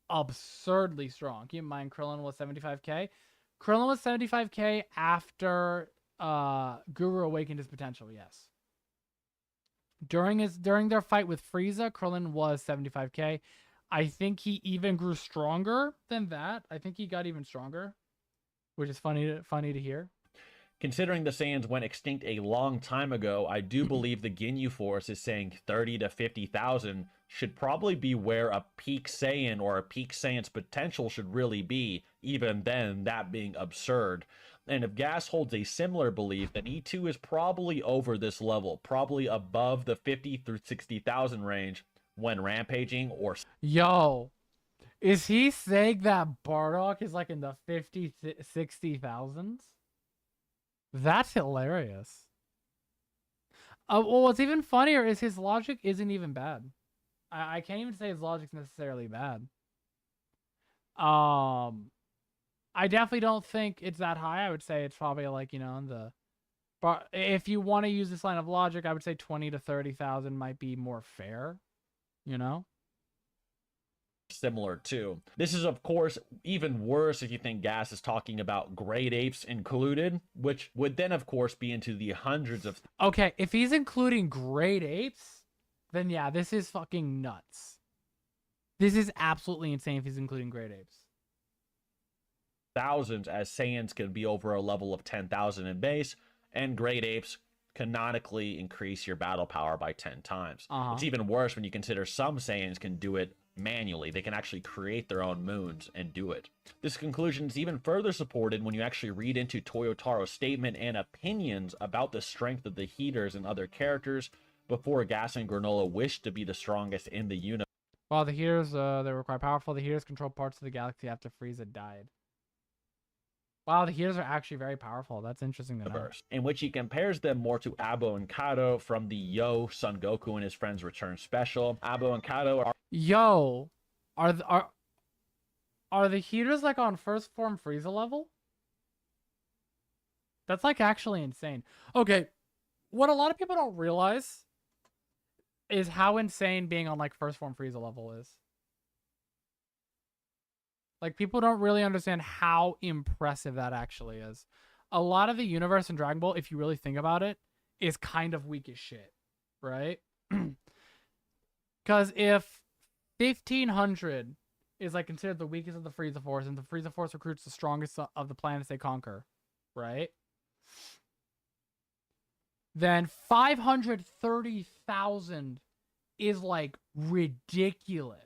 absurdly strong. Keep in mind, Krillin was 75k. Krillin was 75k after Guru awakened his potential. Yes. During their fight with Frieza, Krillin was 75k. I think he even grew stronger than that. I think he got even stronger, which is funny to hear. Considering the Saiyans went extinct a long time ago, I do believe the Ginyu Force is saying 30 to 50,000 should probably be where a peak Saiyan or a peak Saiyan's potential should really be, even then that being absurd. And if Gas holds a similar belief, then E2 is probably over this level, probably above the 50 through 60,000 range when rampaging or Yo, is he saying that Bardock is like in the 50, 60,000s? That's hilarious. Well, what's even funnier is his logic isn't even bad. I can't even say his logic's necessarily bad. I definitely don't think it's that high. I would say it's probably like, in the... But if you want to use this line of logic, I would say 20 to 30,000 might be more fair, you know? similar too. This is, of course, even worse if you think Gas is talking about great apes included, which would then, of course, be into the hundreds of Okay, if he's including great apes, then yeah, this is fucking nuts. This is absolutely insane if he's including great apes. thousands, as Saiyans can be over a level of 10,000 in base, and great apes canonically increase your battle power by 10 times. It's even worse when you consider some Saiyans can do it manually. They can actually create their own moons and do it. This conclusion is even further supported when you actually read into Toyotaro's statement and opinions about the strength of the Heaters and other characters before Gas and Granola wished to be the strongest in the universe. While the Heaters, they were quite powerful. The Heaters control parts of the galaxy after Frieza died. Wow, the Heaters are actually very powerful. That's interesting to know. In which he compares them more to Abo and Kato from the Yo Son Goku and his friends return special. Abo and Kato are Yo, are the Heaters like on first form Frieza level? That's like actually insane. Okay, what a lot of people don't realize is how insane being on like first form Frieza level is. Like, people don't really understand how impressive that actually is. A lot of the universe in Dragon Ball, if you really think about it, is kind of weak as shit, right? Because if 1500 is like considered the weakest of the Frieza Force, and the Frieza Force recruits the strongest of the planets they conquer, right? Then 530,000 is like ridiculous.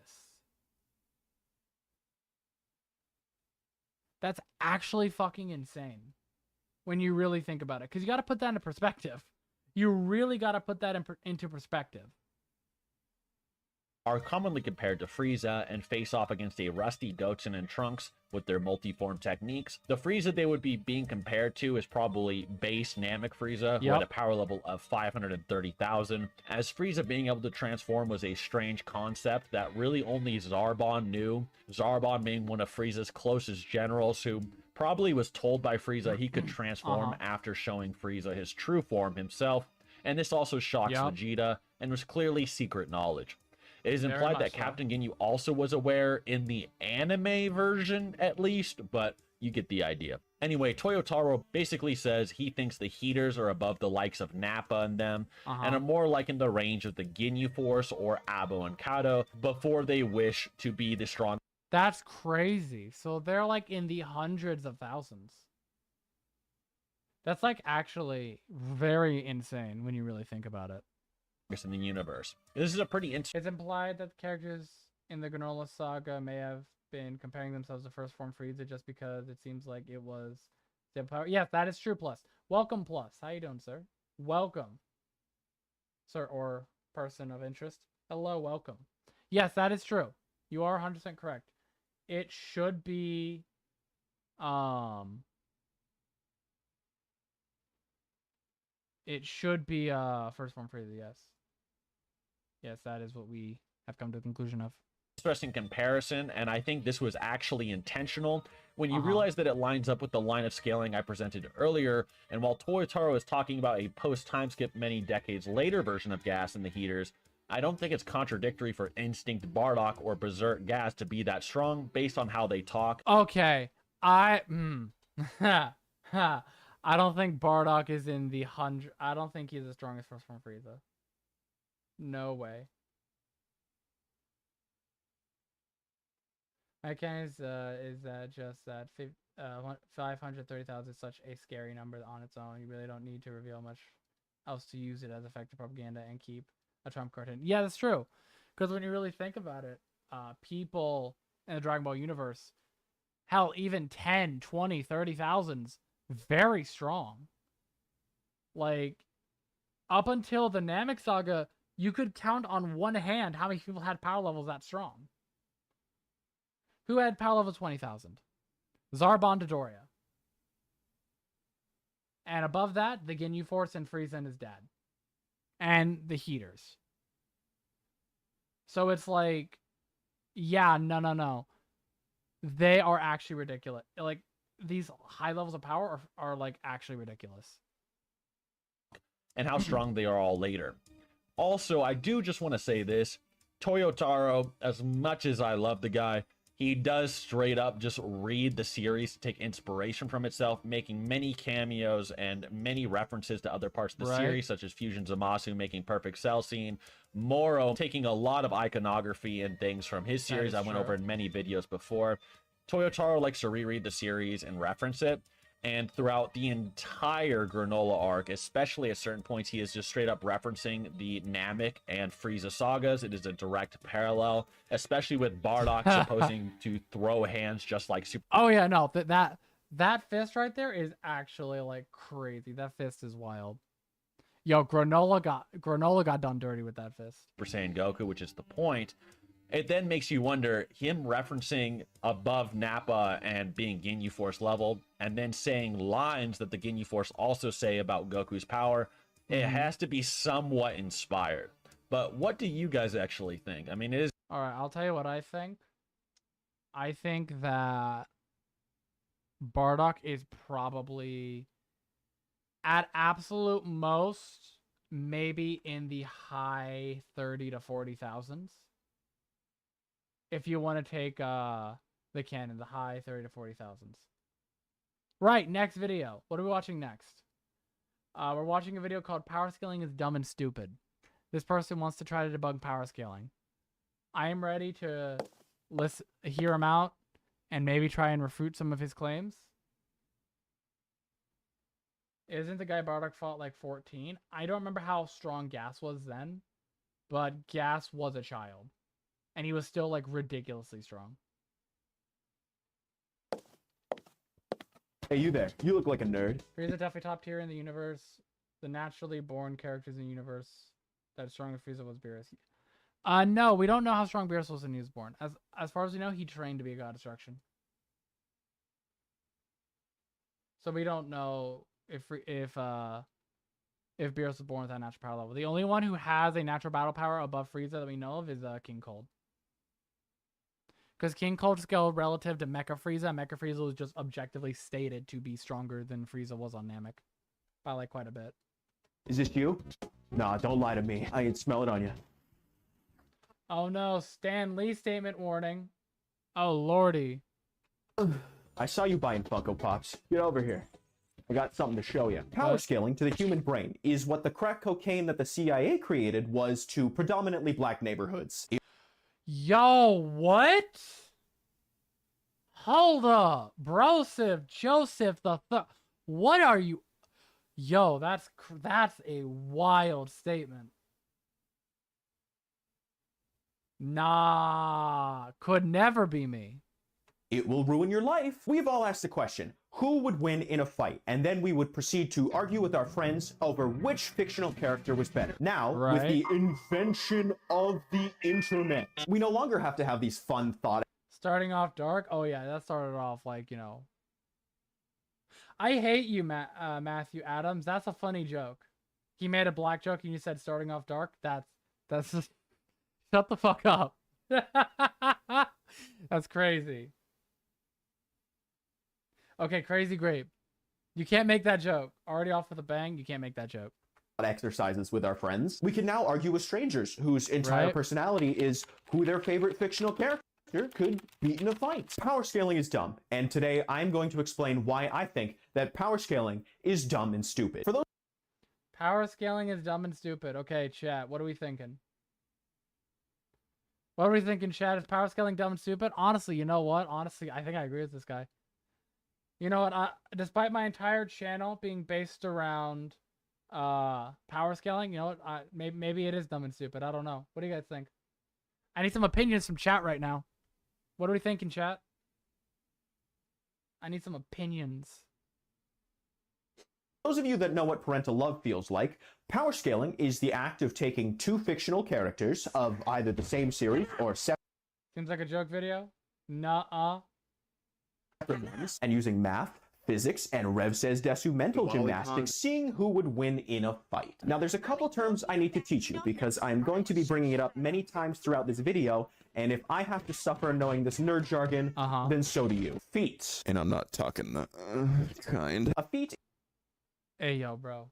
That's actually fucking insane when you really think about it. Because you got to put that into perspective. You really got to put that into perspective. Are commonly compared to Frieza and face off against a rusty Goten and Trunks with their multi-form techniques. The Frieza they would be being compared to is probably base Namek Frieza, who had a power level of 530,000. As Frieza being able to transform was a strange concept that really only Zarbon knew. Zarbon being one of Frieza's closest generals, who probably was told by Frieza he could transform after showing Frieza his true form himself. And this also shocks Vegeta and was clearly secret knowledge. It is implied that Captain Ginyu also was aware in the anime version, at least, but you get the idea. Anyway, Toyotaro basically says he thinks the Heaters are above the likes of Nappa and them, and are more like in the range of the Ginyu Force or Abo and Kato before they wish to be the strong. That's crazy. So they're like in the hundreds of thousands. That's like actually very insane when you really think about it. In the universe. This is a pretty It's implied that the characters in the Granola saga may have been comparing themselves to first form Frieza just because it seems like it was the power. Yes, that is true. Plus, welcome. Plus, how you doing, sir? Welcome, sir or person of interest. Hello, welcome. Yes, that is true. You are 100% correct. It should be It should be first form Frieza, yes. Yes, that is what we have come to the conclusion of. Interesting comparison, and I think this was actually intentional when you Uh-huh. realize that it lines up with the line of scaling I presented earlier. And while Toyotaro is talking about a post-time skip many decades later version of Gas and the Heaters, I don't think it's contradictory for Instinct Bardock or Berserk Gas to be that strong based on how they talk. Okay. I don't think Bardock is in the 100. I don't think he's the strongest first form Frieza. No way. My can is that just that 530,000 is such a scary number on its own. You really don't need to reveal much else to use it as effective propaganda and keep a trump card in. Yeah, that's true. Because when you really think about it, people in the Dragon Ball universe, hell, even 10, 20, 30,000's very strong. Like, up until the Namek Saga, you could count on one hand how many people had power levels that strong. Who had power level 20,000? Zarbon Dodoria. And above that, the Ginyu Force and Frieza and his dad. And the Heaters. So it's like, yeah, no. They are actually ridiculous. Like, these high levels of power are like actually ridiculous. And how strong they are all later. Also, I do just want to say this. Toyotaro, as much as I love the guy, he does straight up just read the series to take inspiration from itself, making many cameos and many references to other parts of the series, such as Fusion Zamasu making Perfect Cell scene, Moro taking a lot of iconography and things from his series I went over in many videos before. Toyotaro likes to reread the series and reference it. And throughout the entire Granola arc, especially at certain points, he is just straight up referencing the Namek and Frieza sagas. It is a direct parallel, especially with Bardock supposing to throw hands just like Super. Oh yeah, no, that fist right there is actually like crazy. That fist is wild. Yo, Granola got done dirty with that fist. Super Saiyan Goku, which is the point. It then makes you wonder, him referencing above Nappa and being Ginyu Force level, and then saying lines that the Ginyu Force also say about Goku's power, it has to be somewhat inspired. But what do you guys actually think? I mean, it is... Alright, I'll tell you what I think. I think that Bardock is probably, at absolute most, maybe in the high 30 to 40,000s. If you want to take the canon, the high 30 to 40,000s. Right, next video. What are we watching next? We're watching a video called Power Scaling is Dumb and Stupid. This person wants to try to debug power scaling. I am ready to hear him out and maybe try and refute some of his claims. Isn't the guy Bardock fought like 14? I don't remember how strong Gas was then, but Gas was a child. And he was still like ridiculously strong. Hey, you there. You look like a nerd. Frieza definitely top tier in the universe. The naturally born characters in the universe that is strong as Frieza was Beerus. No, we don't know how strong Beerus was when he was born. As far as we know, he trained to be a god of destruction. So we don't know if Beerus was born with that natural power level. The only one who has a natural battle power above Frieza that we know of is King Cold. Because King Cold scale relative to Mecha Frieza, Mecha Frieza was just objectively stated to be stronger than Frieza was on Namek. By like quite a bit. Is this you? Nah, don't lie to me. I can smell it on you. Oh no, Stan Lee statement warning. Oh lordy. I saw you buying Funko Pops. Get over here. I got something to show you. Power scaling to the human brain is what the crack cocaine that the CIA created was to predominantly black neighborhoods. Yo, what? Hold up. Broseph, Joseph what are you? Yo, that's a wild statement. Nah, could never be me. It will ruin your life. We've all asked the question, who would win in a fight? And then we would proceed to argue with our friends over which fictional character was better. Now, with the invention of the internet, we no longer have to have these fun thoughts. Starting off dark? Oh yeah, that started off like, you know. I hate you, Matthew Adams. That's a funny joke. He made a black joke and you said starting off dark. That's just shut the fuck up. That's crazy. Okay, crazy grape. You can't make that joke. Already off with a bang. You can't make that joke. Exercises with our friends. We can now argue with strangers whose entire personality is who their favorite fictional character could beat in a fight. Power scaling is dumb, and today I'm going to explain why I think that power scaling is dumb and stupid. For those Power scaling is dumb and stupid. Okay, chat. What are we thinking? What are we thinking, chat? Is power scaling dumb and stupid? Honestly, you know what? Honestly, I think I agree with this guy. You know what? Despite my entire channel being based around power scaling, you know what? Maybe it is dumb and stupid. I don't know. What do you guys think? I need some opinions from chat right now. What are we thinking, chat? I need some opinions. Those of you that know what parental love feels like, power scaling is the act of taking two fictional characters of either the same series or separate Seems like a joke video. Nuh-uh. ones, and using math, physics, and Rev says Desu mental gymnastics, seeing who would win in a fight. Now, there's a couple terms I need to teach you because I'm going to be bringing it up many times throughout this video, and if I have to suffer knowing this nerd jargon, then so do you. Feats. And I'm not talking that kind. A feat. Hey, yo, bro.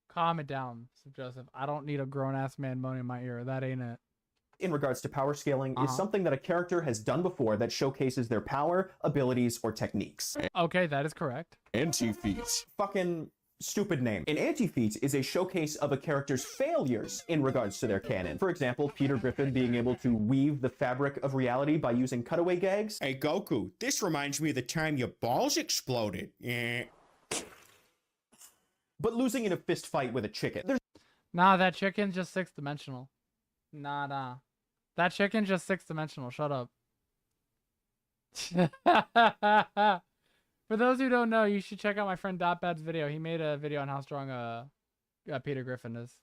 Calm it down, Joseph. I don't need a grown-ass man moaning in my ear. That ain't it. In regards to power scaling is something that a character has done before that showcases their power, abilities, or techniques. Okay, that is correct. Anti-feats. Fucking stupid name. An anti-feat is a showcase of a character's failures in regards to their canon. For example, Peter Griffin being able to weave the fabric of reality by using cutaway gags. Hey Goku, this reminds me of the time your balls exploded. But losing in a fist fight with a chicken. Nah, that chicken's just six-dimensional. Nah. That chicken's just six-dimensional. Shut up. For those who don't know, you should check out my friend Dotbad's video. He made a video on how strong Peter Griffin is.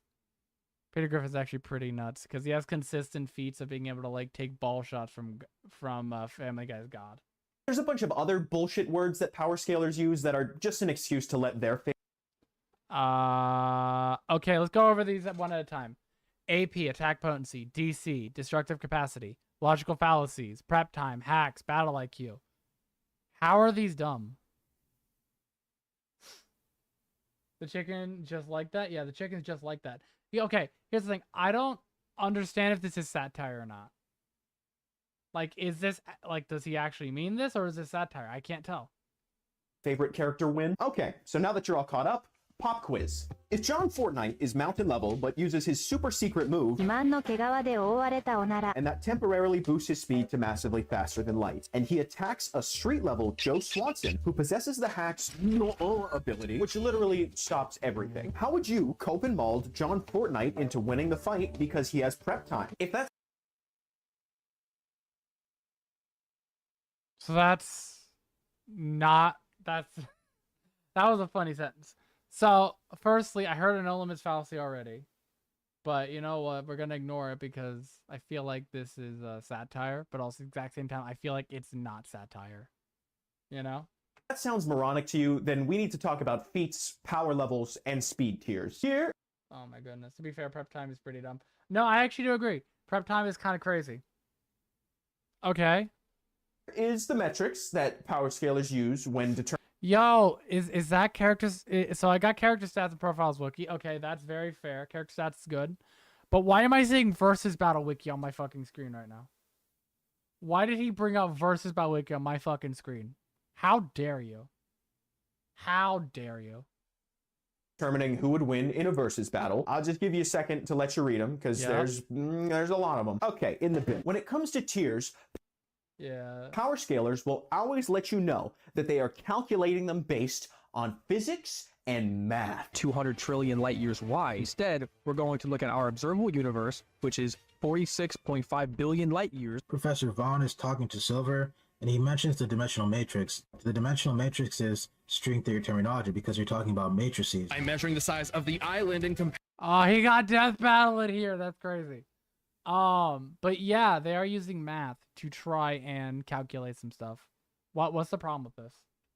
Peter Griffin's actually pretty nuts because he has consistent feats of being able to like take ball shots from Family Guy's God. There's a bunch of other bullshit words that power scalers use that are just an excuse to let their okay, let's go over these one at a time. AP, attack potency, DC, destructive capacity, logical fallacies, prep time, hacks, battle IQ. How are these dumb? The chicken just like that? Yeah, the chicken's just like that. Yeah, okay, here's the thing. I don't understand if this is satire or not. Like, is this, like, does he actually mean this or is this satire? I can't tell. Favorite character win? Okay, so now that you're all caught up, pop quiz. If John Fortnite is mountain level but uses his super secret move, and that temporarily boosts his speed to massively faster than light, and he attacks a street level Joe Swanson who possesses the hack's ability, which literally stops everything, how would you cope and mold John Fortnite into winning the fight because he has prep time? If that's So that's not, that was a funny sentence. So, firstly, I heard a no limits fallacy already, but you know what? We're gonna ignore it because I feel like this is satire, but also at the exact same time, I feel like it's not satire. You know? that sounds moronic to you, then we need to talk about feats, power levels, and speed tiers. Here Oh my goodness. To be fair, prep time is pretty dumb. No, I actually do agree. Prep time is kind of crazy. Okay. is the metrics that power scalers use when determining. Yo, is that characters? So I got character stats and profiles wiki. Okay, that's very fair. Character stats is good. But why am I seeing versus battle wiki on my fucking screen right now? Why did he bring up versus battle wiki on my fucking screen? How dare you? How dare you? Determining who would win in a versus battle. I'll just give you a second to let you read them because there's a lot of them. Okay, in the bit. When it comes to tiers, power scalers will always let you know that they are calculating them based on physics and math. 200 trillion light years wide. Instead, we're going to look at our observable universe, which is 46.5 billion light years. Professor Vaughn is talking to Silver, and he mentions the dimensional matrix. The dimensional matrix is string theory terminology because you're talking about matrices. I'm measuring the size of the island in comparison. Oh, he got death battle in here. That's crazy. But yeah, they are using math to try and calculate some stuff. What's the problem with this?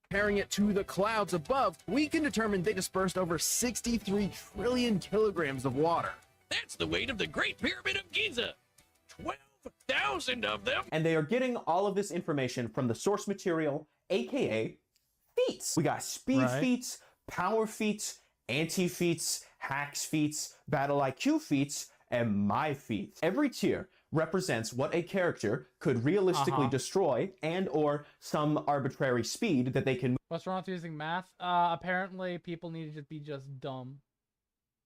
comparing it to the clouds above, we can determine they dispersed over 63 trillion kilograms of water. That's the weight of the Great Pyramid of Giza. 12,000 of them. And they are getting all of this information from the source material, aka feats. We got speed feats, power feats, anti-feats, hacks feats, battle IQ feats, and my feats. Every tier represents what a character could realistically destroy and or some arbitrary speed that they can. What's wrong with using math? Apparently people need to be just dumb.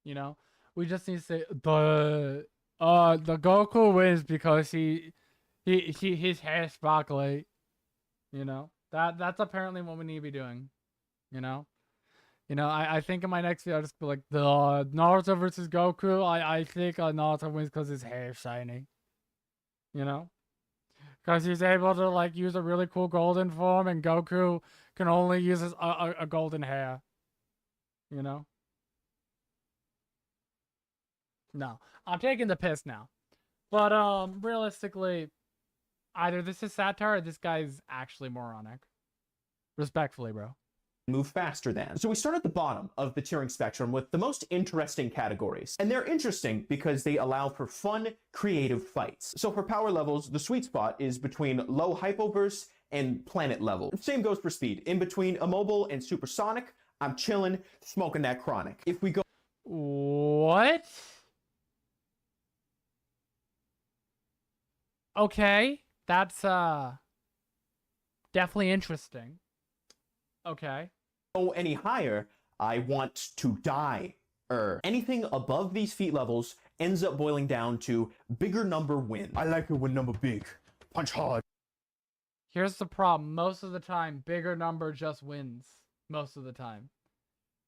You know? We just need to say the Goku wins because his hair sparkly. You know? That's apparently what we need to be doing. You know? I think in my next video I'll just be like, the Naruto versus Goku, I think Naruto wins because his hair is shiny. You know? Because he's able to, like, use a really cool golden form, and Goku can only use a golden hair. You know? No. I'm taking the piss now. But, realistically, either this is satire or this guy's actually moronic. Respectfully, bro. Move faster than. So we start at the bottom of the tiering spectrum with the most interesting categories. And they're interesting because they allow for fun, creative fights. So for power levels, the sweet spot is between low hypoverse and planet level. Same goes for speed. In between immobile and supersonic, I'm chilling, smoking that chronic. If we go... What? Okay. That's, definitely interesting. Okay. Go any higher, I want to die. Anything above these feat levels ends up boiling down to bigger number win. I like it when number big. Punch hard. Here's the problem. Most of the time, bigger number just wins. Most of the time.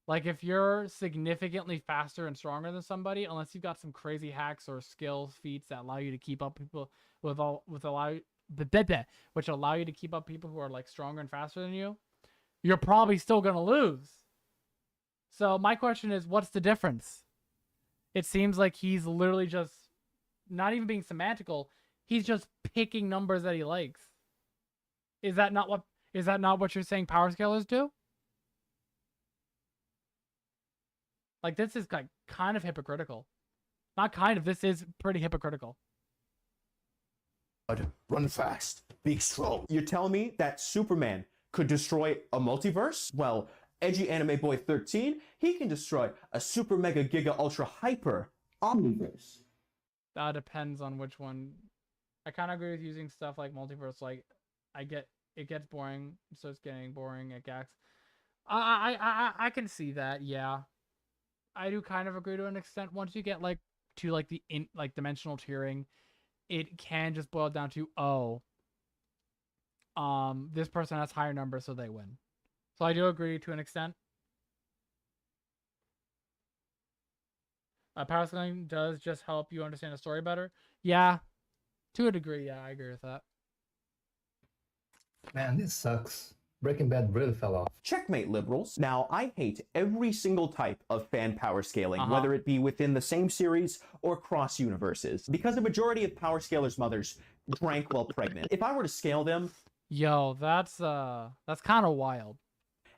Like, if you're significantly faster and stronger than somebody, unless you've got some crazy hacks or skills, feats that allow you to keep up people which allow you to keep up people who are, like, stronger and faster than you, you're probably still going to lose. So my question is, what's the difference? It seems like he's literally just not even being semantical. He's just picking numbers that he likes. Is that not what you're saying power scalers do? Like, this is like kind of hypocritical. Not kind of, this is pretty hypocritical. Run fast. Be strong. You're telling me that Superman could destroy a multiverse? Well, Edgy Anime Boy 13, he can destroy a super mega giga ultra hyper omniverse. That depends on which one. I kind of agree with using stuff like multiverse. Like, it gets boring, so it's getting boring at Gax. I can see that. Yeah, I do kind of agree to an extent. Once you get like to like the dimensional tiering, it can just boil down to this person has higher numbers, so they win. So I do agree to an extent. Power scaling does just help you understand the story better. Yeah, to a degree, yeah, I agree with that. Man, this sucks. Breaking Bad really fell off. Checkmate, liberals. Now, I hate every single type of fan power scaling, whether it be within the same series or cross universes, because the majority of power scalers' mothers drank while pregnant. If I were to scale them, yo, that's kind of wild.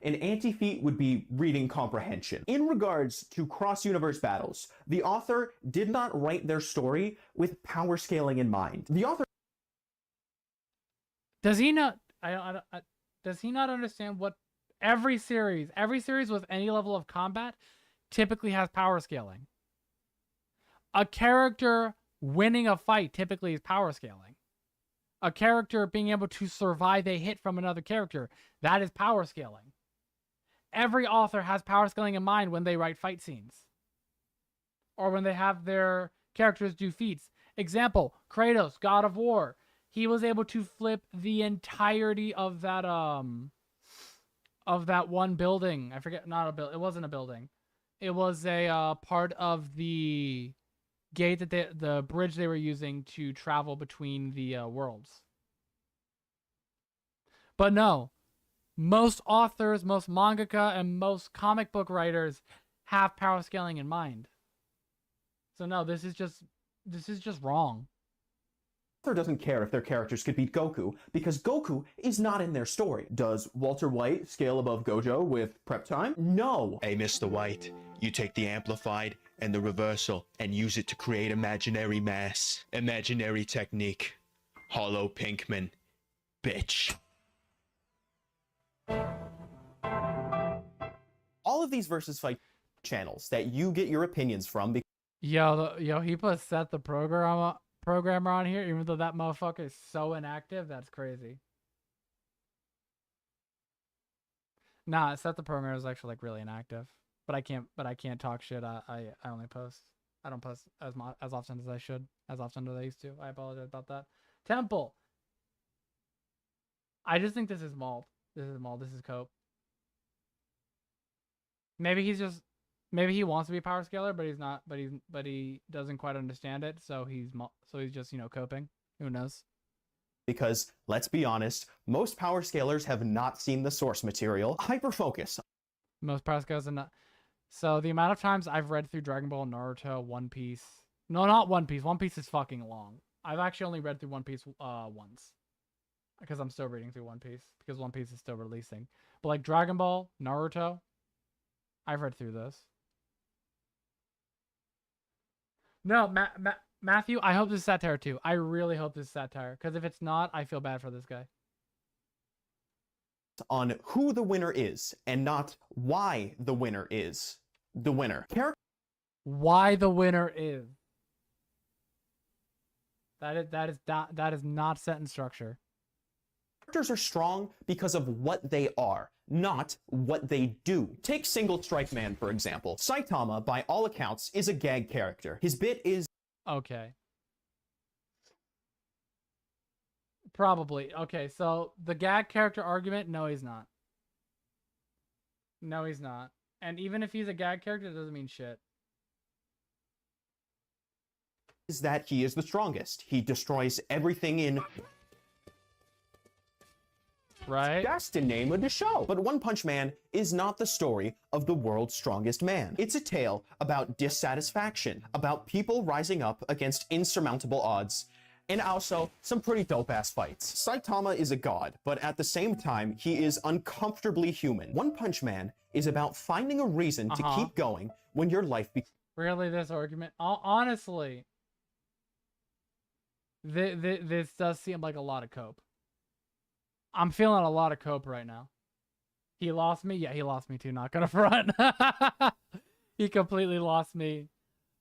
An anti-feat would be reading comprehension. In regards to cross-universe battles, the author did not write their story with power scaling in mind. The author... Does he not... does he not understand what every series with any level of combat typically has power scaling? A character winning a fight typically is power scaling. A character being able to survive a hit from another character, that is power scaling. Every author has power scaling in mind when they write fight scenes. Or when they have their characters do feats. Example, Kratos, God of War. He was able to flip the entirety of that one building. I forget, not a building. It wasn't a building. It was a part of the gate that the bridge they were using to travel between the worlds. But no, most authors, most mangaka, and most comic book writers have power scaling in mind. So no, this is just wrong. author doesn't care if their characters could beat Goku because Goku is not in their story. Does Walter White scale above Gojo with prep time? No. Hey, Mr. White, you take the amplified and the reversal and use it to create imaginary mass. Imaginary technique. Hollow Pinkman. Bitch. All of these versus fight channels that you get your opinions from. Yo, he put Seth the programmer on here, even though that motherfucker is so inactive. That's crazy. Nah, Seth the programmer is actually like really inactive, but I can't talk shit. I only post. I don't post as often as I should, as often as I used to. I apologize about that. Temple. I just think this is Mauled. This is Cope. Maybe he wants to be power scaler, but he's not. But he doesn't quite understand it. So he's just coping. Who knows? Because let's be honest, most power scalers have not seen the source material. Hyperfocus. Most power scalers are not. So the amount of times I've read through Dragon Ball, Naruto, One Piece. No, not One Piece. One Piece is fucking long. I've actually only read through One Piece once. Because I'm still reading through One Piece. Because One Piece is still releasing. But like Dragon Ball, Naruto, I've read through those. No, Matthew, I hope this is satire too. I really hope this is satire. Because if it's not, I feel bad for this guy. On who the winner is and not why the winner is the winner. Why the winner is. That is not sentence structure. Characters are strong because of what they are, not what they do. Take Single Strike Man, for example. Saitama, by all accounts, is a gag character. His bit is... Okay. Probably. Okay, so the gag character argument, no, he's not. No, he's not. And even if he's a gag character, it doesn't mean shit. Is that he is the strongest. He destroys everything in... Right? That's the name of the show. But One Punch Man is not the story of the world's strongest man. It's a tale about dissatisfaction, about people rising up against insurmountable odds, and also some pretty dope-ass fights. Saitama is a god, but at the same time, he is uncomfortably human. One Punch Man is about finding a reason to keep going when your life Really, this argument? Honestly, this does seem like a lot of cope. I'm feeling a lot of cope right now. He lost me? Yeah, he lost me too, not gonna front. He completely lost me.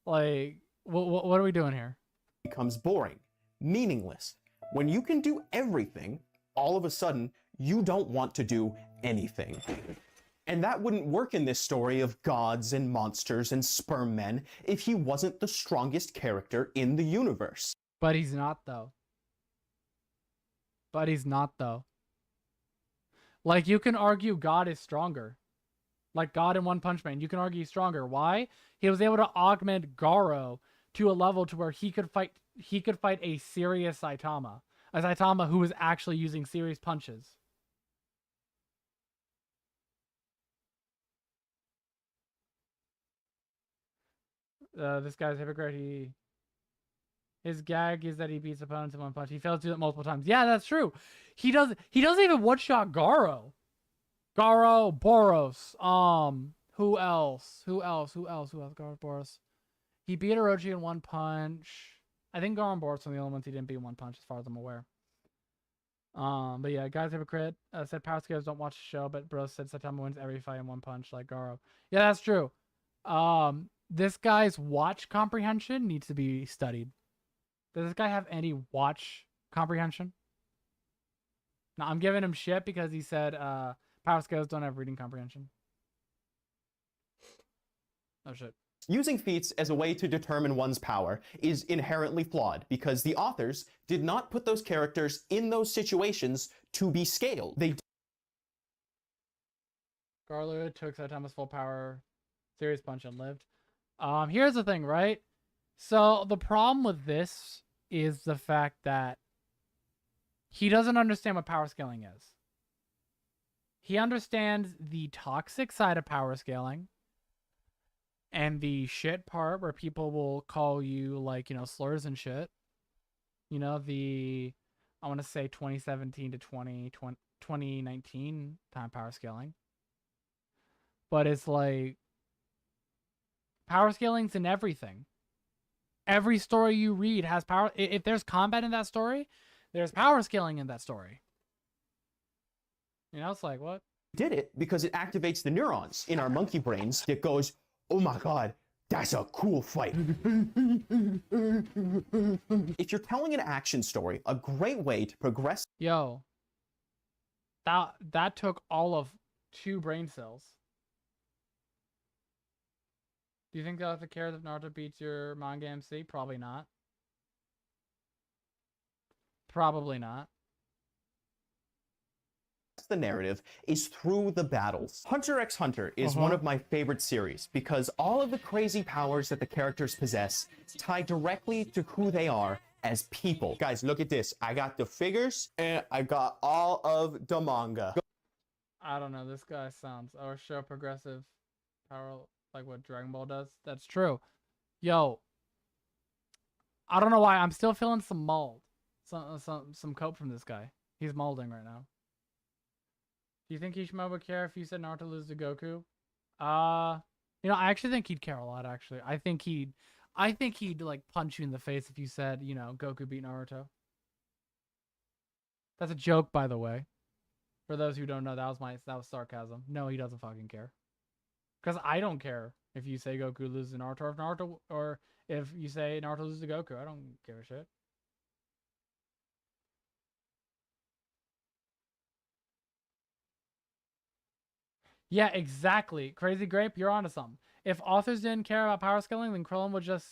Like, what are we doing here? Becomes boring, meaningless. When you can do everything, all of a sudden, you don't want to do anything. And that wouldn't work in this story of gods and monsters and sperm men if he wasn't the strongest character in the universe. But he's not, though. But he's not, though. Like, you can argue God is stronger. Like God in One Punch Man, you can argue he's stronger. Why? He was able to augment Garo to a level to where he could fight a serious Saitama. A Saitama who was actually using serious punches. This guy's a hypocrite. His gag is that he beats opponents in one punch. He fails to do it multiple times. Yeah, that's true. He doesn't even one-shot Garo. Garo, Boros. Who else? Garo, Boros. He beat Orochi in one punch. I think Garo and Boros are the only ones he didn't beat in one punch, as far as I'm aware. But yeah, guy's hypocrite. Said power scales don't watch the show, but bro said Saitama wins every fight in one punch like Garo. Yeah, that's true. This guy's watch comprehension needs to be studied. Does this guy have any watch comprehension? No, I'm giving him shit because he said power scales don't have reading comprehension. Oh shit. Using feats as a way to determine one's power is inherently flawed because the authors did not put those characters in those situations to be scaled. Garlu took Saitama's full power, serious punch, and lived. Here's the thing, right? So the problem with this is the fact that he doesn't understand what power scaling is. He understands the toxic side of power scaling and the shit part where people will call you, like, you know, slurs and shit. You know, I want to say 2017 to 2019 time power scaling. But it's like power scaling's in everything. Every story you read has power. If there's combat in that story, there's power scaling in that story. You know, it's like, what? Did it because it activates the neurons in our monkey brains that goes, oh my God, that's a cool fight. If you're telling an action story, a great way to progress. Yo, that took all of 2 brain cells. Do you think they'll have to care if Naruto beats your manga MC? Probably not. Probably not. The narrative is through the battles. Hunter x Hunter is one of my favorite series because all of the crazy powers that the characters possess tie directly to who they are as people. Guys, look at this. I got the figures and I got all of the manga. I don't know. This guy sounds show progressive power like what Dragon Ball does. That's true. Yo, I don't know why I'm still feeling some mold, some cope from this guy. He's molding right now. Do you think Kishimoto would care if you said Naruto loses to Goku? You know, I actually think he'd care a lot. Actually, I think he'd like punch you in the face if you said, you know, Goku beat Naruto. That's a joke, by the way. For those who don't know, that was sarcasm. No, he doesn't fucking care. Because I don't care if you say Goku loses to Naruto, or if you say Naruto loses to Goku. I don't give a shit. Yeah, exactly. Crazy Grape, you're onto something. If authors didn't care about power scaling, then Krillin would just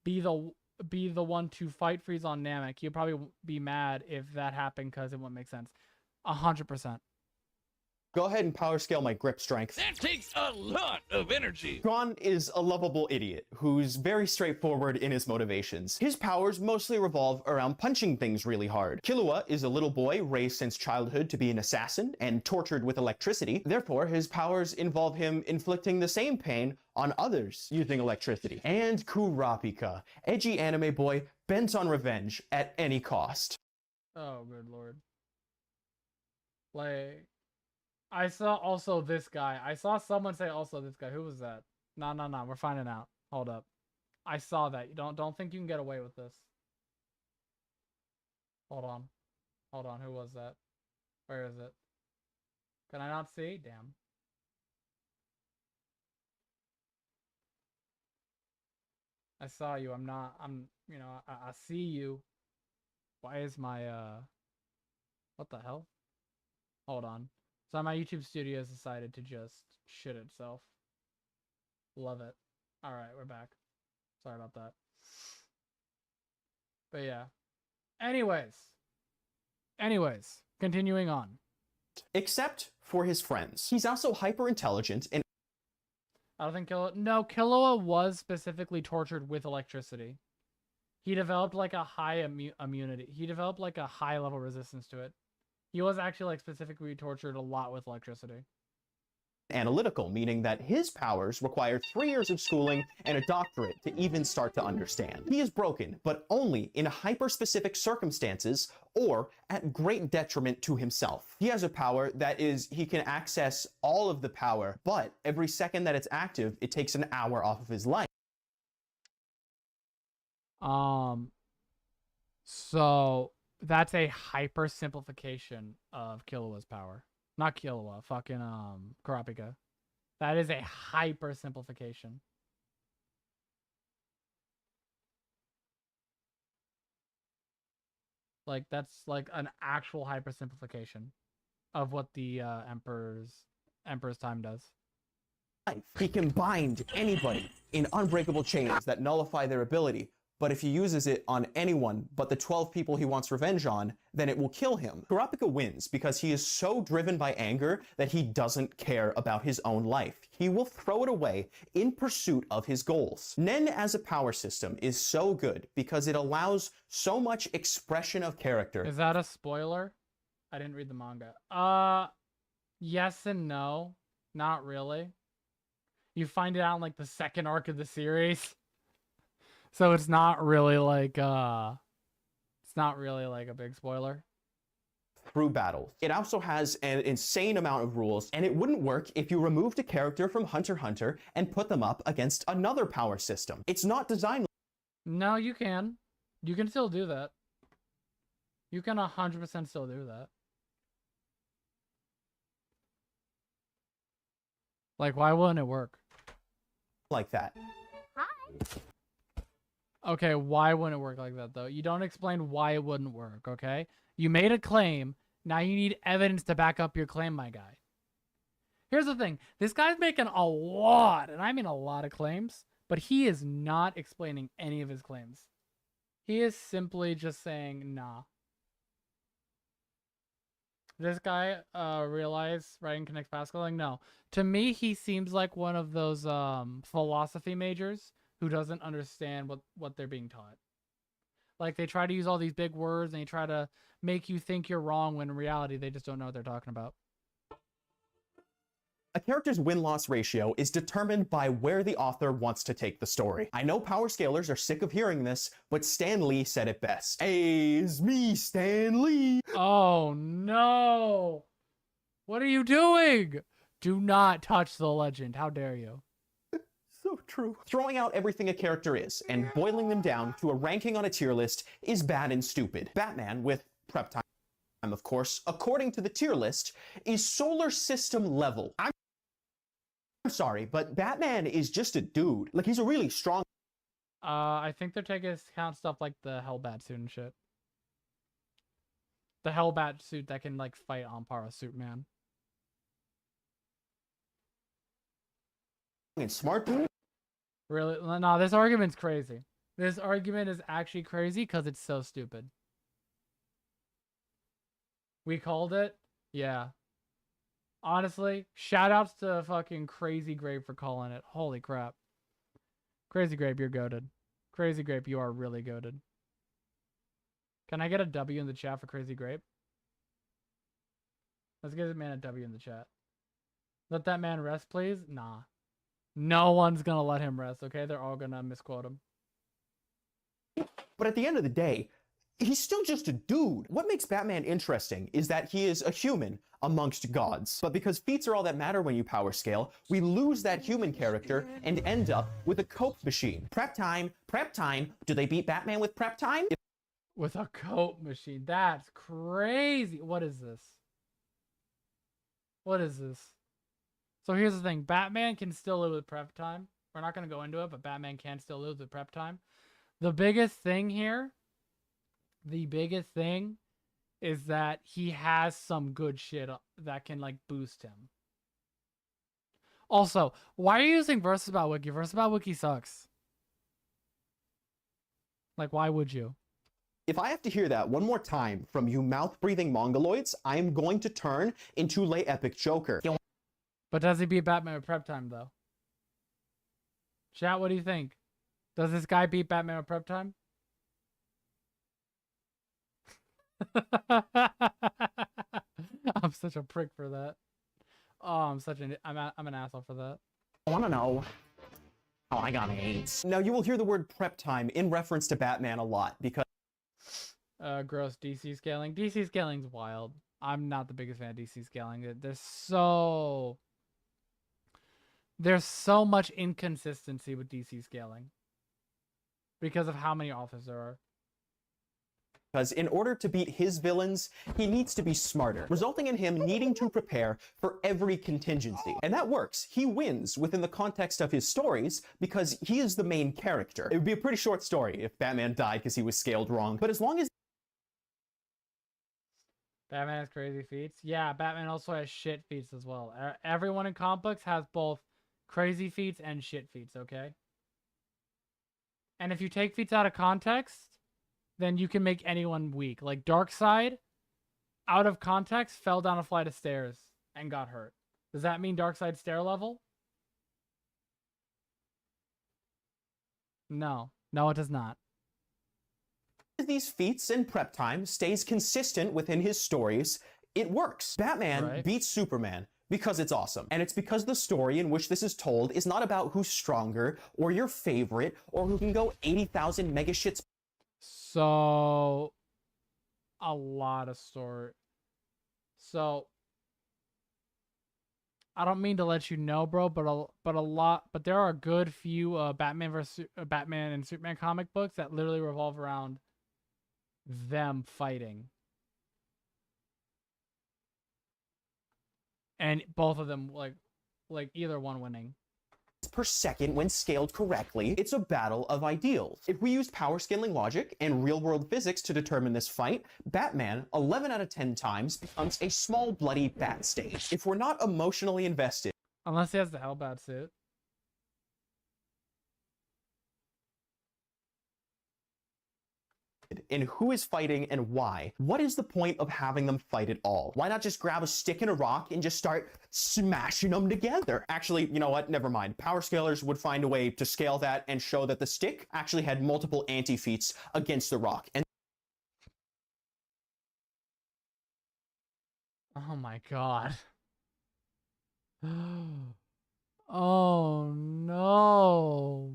be the one to fight Frieza on Namek. He'd probably be mad if that happened because it wouldn't make sense. 100%. Go ahead and power scale my grip strength. That takes a lot of energy. Gon is a lovable idiot who's very straightforward in his motivations. His powers mostly revolve around punching things really hard. Killua is a little boy raised since childhood to be an assassin and tortured with electricity. Therefore, his powers involve him inflicting the same pain on others using electricity. And Kurapika, edgy anime boy bent on revenge at any cost. Oh, good lord. Like, I saw also this guy. I saw someone say also this guy. Who was that? No. We're finding out. Hold up. I saw that. You don't think you can get away with this. Hold on. Who was that? Where is it? Can I not see? Damn. I saw you. You know, I see you. Why is my, what the hell? Hold on. So my YouTube studio has decided to just shit itself. Love it. All right, we're back. Sorry about that. But yeah. Anyways, continuing on. Except for his friends. He's also hyper intelligent and I don't think Killua was specifically tortured with electricity. He developed like a high immunity. He developed like a high level resistance to it. He was actually like specifically tortured a lot with electricity. Analytical, meaning that his powers require 3 years of schooling and a doctorate to even start to understand. He is broken, but only in hyper-specific circumstances or at great detriment to himself. He has a power that is, he can access all of the power, but every second that it's active, it takes an hour off of his life. So that's a hyper simplification of Killua's power. Not Killua, fucking Kurapika. That is a hyper simplification. Like that's like an actual hyper simplification of what the Emperor's time does. He can bind anybody in unbreakable chains that nullify their ability, but if he uses it on anyone but the 12 people he wants revenge on, then it will kill him. Kurapika wins because he is so driven by anger that he doesn't care about his own life. He will throw it away in pursuit of his goals. Nen as a power system is so good because it allows so much expression of character. Is that a spoiler? I didn't read the manga. Yes and no. Not really. You find it out in like the second arc of the series. So it's not really like It's not really like a big spoiler. Through battles. It also has an insane amount of rules, and it wouldn't work if you removed a character from Hunter x Hunter and put them up against another power system. It's not designed. No, you can. You can still do that. You can 100% still do that. Like, why wouldn't it work? Like that. Okay, why wouldn't it work like that, though? You don't explain why it wouldn't work, okay? You made a claim. Now you need evidence to back up your claim, my guy. Here's the thing. This guy's making a lot, and I mean a lot of claims, but he is not explaining any of his claims. He is simply just saying, nah. This guy realize writing connects Pascal? Like, no. To me, he seems like one of those philosophy majors who doesn't understand what they're being taught. Like, they try to use all these big words and they try to make you think you're wrong when in reality they just don't know what they're talking about. A character's win-loss ratio is determined by where the author wants to take the story. I know power scalers are sick of hearing this, but Stan Lee said it best. Hey, it's me, Stan Lee. Oh no! What are you doing? Do not touch the legend. How dare you? So true. Throwing out everything a character is and boiling them down to a ranking on a tier list is bad and stupid. Batman, with prep time, of course, according to the tier list, is solar system level. I'm sorry, but Batman is just a dude. Like, he's a really strong... I think they're taking into account stuff like the Hellbat suit and shit. The Hellbat suit that can, like, fight on par with Superman. And smart dude? Really? No, this argument's crazy. This argument is actually crazy because it's so stupid. We called it? Yeah. Honestly, shoutouts to fucking Crazy Grape for calling it. Holy crap. Crazy Grape, you're goated. Crazy Grape, you are really goated. Can I get a W in the chat for Crazy Grape? Let's get this man a W in the chat. Let that man rest, please? Nah. No one's gonna let him rest, okay? They're all gonna misquote him. But at the end of the day, he's still just a dude. What makes Batman interesting is that he is a human amongst gods. But because feats are all that matter when you power scale, we lose that human character and end up with a cope machine. Prep time, prep time. Do they beat Batman with prep time? With a cope machine. That's crazy. What is this? What is this? So here's the thing. Batman can still live with prep time. We're not going to go into it, but Batman can still live with prep time. The biggest thing here, is that he has some good shit that can, like, boost him. Also, why are you using Versatile Wiki? Versatile Wiki sucks. Like, why would you? If I have to hear that one more time from you mouth-breathing mongoloids, I am going to turn into Lay Epic Joker. But does he beat Batman with prep time, though? Chat, what do you think? Does this guy beat Batman with prep time? I'm such a prick for that. Oh, I'm an asshole for that. I want to know how I got AIDS. Now, you will hear the word prep time in reference to Batman a lot because... Gross DC scaling. DC scaling's wild. I'm not the biggest fan of DC scaling. There's so much inconsistency with DC scaling because of how many authors there are. Because in order to beat his villains, he needs to be smarter, resulting in him needing to prepare for every contingency. And that works. He wins within the context of his stories because he is the main character. It would be a pretty short story if Batman died because he was scaled wrong. But as long as Batman has crazy feats. Yeah, Batman also has shit feats as well. Everyone in comic books has both crazy feats and shit feats, okay? And if you take feats out of context, then you can make anyone weak. Like Darkseid, out of context, fell down a flight of stairs and got hurt. Does that mean Darkseid's stair level? No. No, it does not. These feats and prep time stays consistent within his stories, it works. Batman beats Superman because it's awesome. And it's because the story in which this is told is not about who's stronger or your favorite or who can go 80,000 mega shits. So a lot of story. So I don't mean to let you know, bro, but there are a good few Batman and Superman comic books that literally revolve around them fighting, and both of them like either one winning. Per second when scaled correctly. It's a battle of ideals. If we used power scaling logic and real-world physics to determine this fight, Batman 11 out of 10 times becomes a small bloody bat stage. If we're not emotionally invested, Unless he has the Hellbat suit. in who is fighting and why, what is the point of having them fight at all? Why not just grab a stick and a rock and just start smashing them together? Actually, you know what? Never mind. Power scalers would find a way to scale that and show that the stick actually had multiple anti-feats against the rock. And Oh my god. Oh no.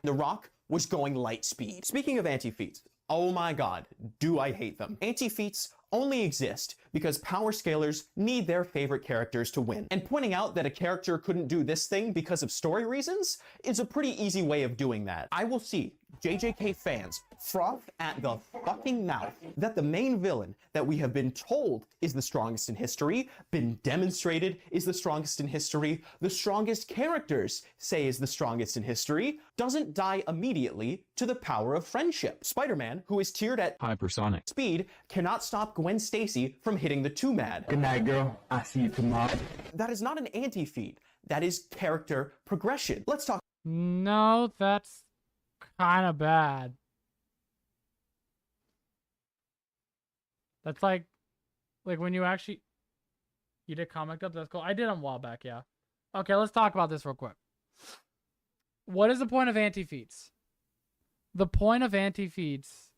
the rock was going light speed. Speaking of anti-feats, oh my god, do I hate them. Anti-feats only exist because power scalers need their favorite characters to win. And pointing out that a character couldn't do this thing because of story reasons is a pretty easy way of doing that. I will see JJK fans froth at the fucking mouth that the main villain that we have been told is the strongest in history, been demonstrated is the strongest in history, the strongest characters say is the strongest in history, doesn't die immediately to the power of friendship. Spider-Man, who is tiered at hypersonic speed, cannot stop Gwen Stacy from hitting the 2-mad. Good night, girl. I see you tomorrow. That is not an anti-feat. That is character progression. Let's talk. No, that's kind of bad. That's like when you actually did comic up. That's cool. I did them a while back, yeah. Okay, let's talk about this real quick. What is the point of anti-feats? The point of anti-feats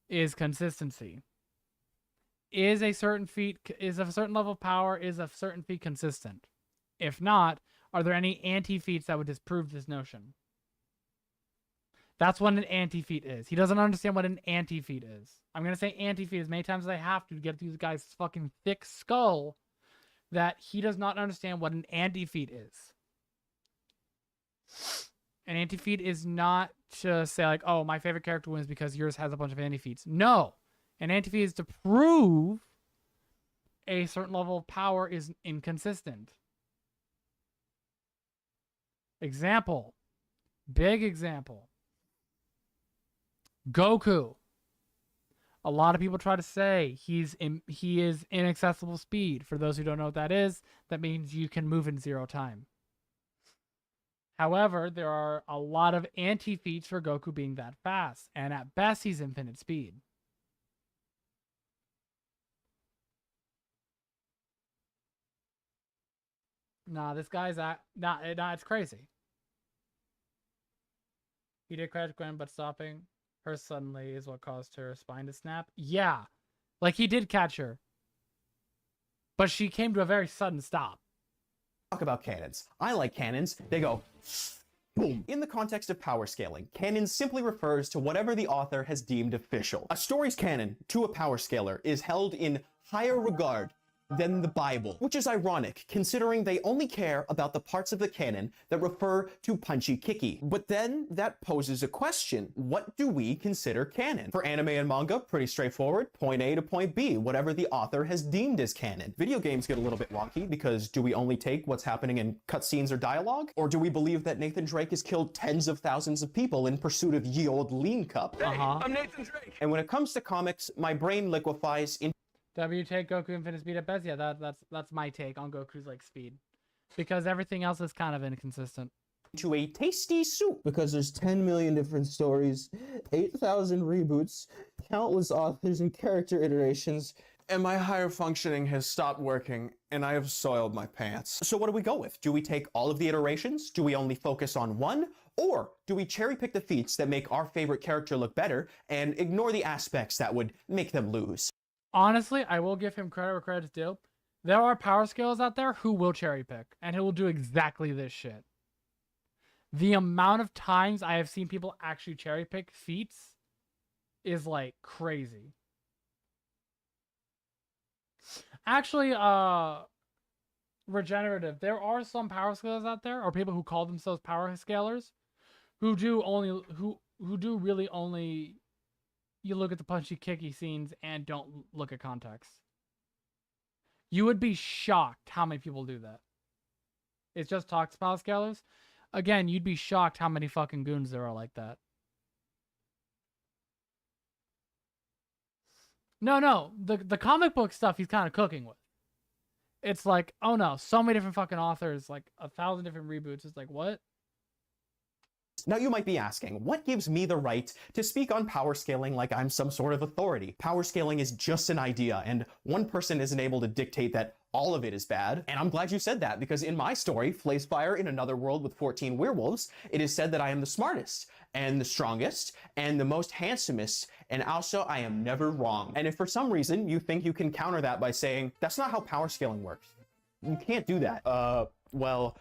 is consistency. Is a certain level of power, is a certain feat consistent? If not, are there any anti-feats that would disprove this notion? That's what an anti-feat is. He doesn't understand what an anti-feat is. I'm going to say anti-feat as many times as I have to get through this guy's fucking thick skull that he does not understand what an anti-feat is. An anti-feat is not to say like, oh, my favorite character wins because yours has a bunch of anti-feats. No. An anti-feat is to prove a certain level of power is inconsistent. Example. Big example. Goku. A lot of people try to say he is inaccessible speed. For those who don't know what that is, that means you can move in 0 time. However, there are a lot of anti-feats for Goku being that fast, and at best he's infinite speed. Nah, this guy's it's crazy. He did catch Gwen, but stopping her suddenly is what caused her spine to snap. Yeah, like he did catch her, but she came to a very sudden stop. Talk about cannons. I like cannons. They go boom. In the context of power scaling, canon simply refers to whatever the author has deemed official. A story's canon to a power scaler is held in higher regard than the Bible, which is ironic considering they only care about the parts of the canon that refer to punchy kicky. But then that poses a question. What do we consider canon? For anime and manga, pretty straightforward. Point A to point B, whatever the author has deemed as canon. Video games get a little bit wonky because do we only take what's happening in cutscenes or dialogue? Or do we believe that Nathan Drake has killed tens of thousands of people in pursuit of ye old lean cup? Hey, I'm Nathan Drake. And when it comes to comics, my brain liquefies in W take Goku infinite speed at best. Yeah, that's my take on Goku's like speed, because everything else is kind of inconsistent. To a tasty soup because there's 10 million different stories, 8,000 reboots, countless authors and character iterations, and my higher functioning has stopped working and I have soiled my pants. So what do we go with? Do we take all of the iterations? Do we only focus on one? Or do we cherry pick the feats that make our favorite character look better and ignore the aspects that would make them lose? Honestly, I will give him credit where credit's due. There are power scales out there who will cherry pick, and who will do exactly this shit. The amount of times I have seen people actually cherry pick feats is like crazy. Actually, regenerative. There are some power scalers out there, or people who call themselves power scalers, who do only who do really only you look at the punchy kicky scenes and don't look at context. You would be shocked how many people do that. It's just talk to power scalers. Again, you'd be shocked how many fucking goons there are like that. No. The comic book stuff he's kind of cooking with. It's like, oh no, so many different fucking authors, like 1,000 different reboots. It's like, what? Now you might be asking, what gives me the right to speak on power scaling like I'm some sort of authority? Power scaling is just an idea, and one person isn't able to dictate that all of it is bad. And I'm glad you said that, because in my story, Fire in Another World with 14 Werewolves, it is said that I am the smartest, and the strongest, and the most handsomest, and also I am never wrong. And if for some reason you think you can counter that by saying, that's not how power scaling works, you can't do that. Well,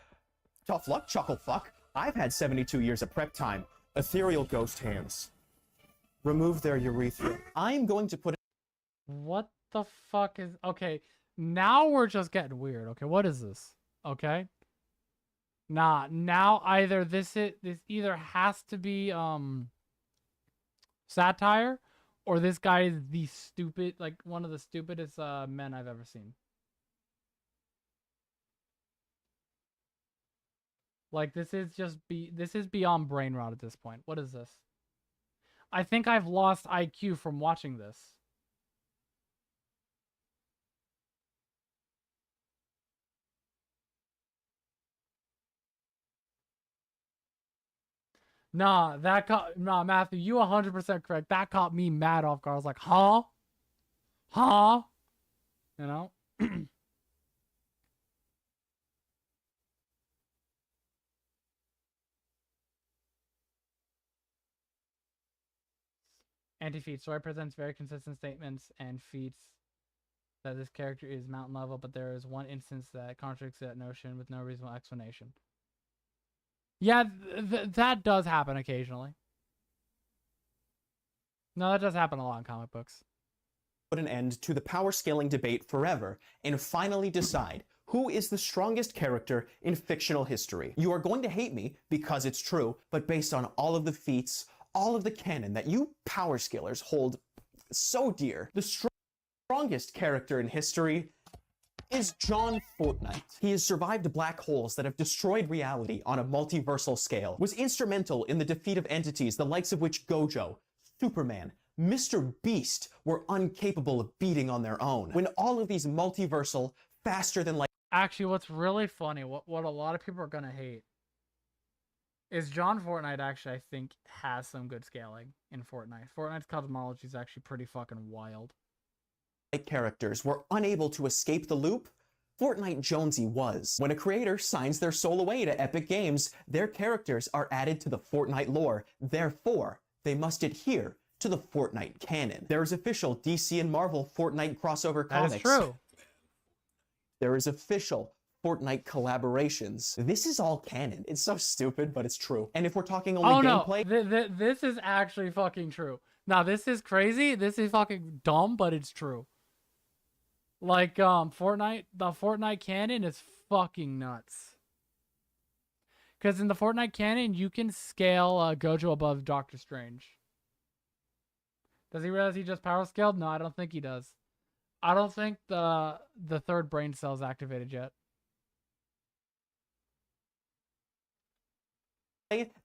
tough luck, chuckle fuck. I've had 72 years of prep time. Ethereal ghost hands. Remove their urethra. I'm going to put... What the fuck is... Okay, now we're just getting weird. Okay, what is this? Okay? Nah, now either this either has to be satire, or this guy is the stupid, like one of the stupidest men I've ever seen. Like, this is beyond brain rot at this point. What is this? I think I've lost IQ from watching this. Nah, Matthew, you 100% correct. That caught me mad off guard. I was like, huh? Huh? You know? Anti-feat. Story presents very consistent statements and feats that this character is mountain level, but there is one instance that contradicts that notion with no reasonable explanation. Yeah, that does happen occasionally. No, that does happen a lot in comic books. Put an end to the power scaling debate forever and finally decide who is the strongest character in fictional history. You are going to hate me because it's true, but based on all of the feats, all of the canon that you power scalers hold so dear, the strongest character in history is John Fortnite. He has survived black holes that have destroyed reality on a multiversal scale, was instrumental in the defeat of entities the likes of which Gojo, Superman, Mr. Beast were incapable of beating on their own. When all of these multiversal, faster than light... Actually, what's really funny, what a lot of people are gonna hate, is John Fortnite actually, I think, has some good scaling in Fortnite. Fortnite's cosmology is actually pretty fucking wild. Characters were unable to escape the loop, Fortnite Jonesy was. When a creator signs their soul away to Epic Games, their characters are added to the Fortnite lore. Therefore, they must adhere to the Fortnite canon. There is official DC and Marvel Fortnite crossover comics. That is true. There is official Fortnite collaborations. This is all canon. It's so stupid, but it's true. And if we're talking only gameplay... This is actually fucking true. Now, this is crazy. This is fucking dumb, but it's true. Like, the Fortnite canon is fucking nuts. Because in the Fortnite canon, you can scale Gojo above Doctor Strange. Does he realize he just power scaled? No, I don't think he does. I don't think the third brain cell is activated yet.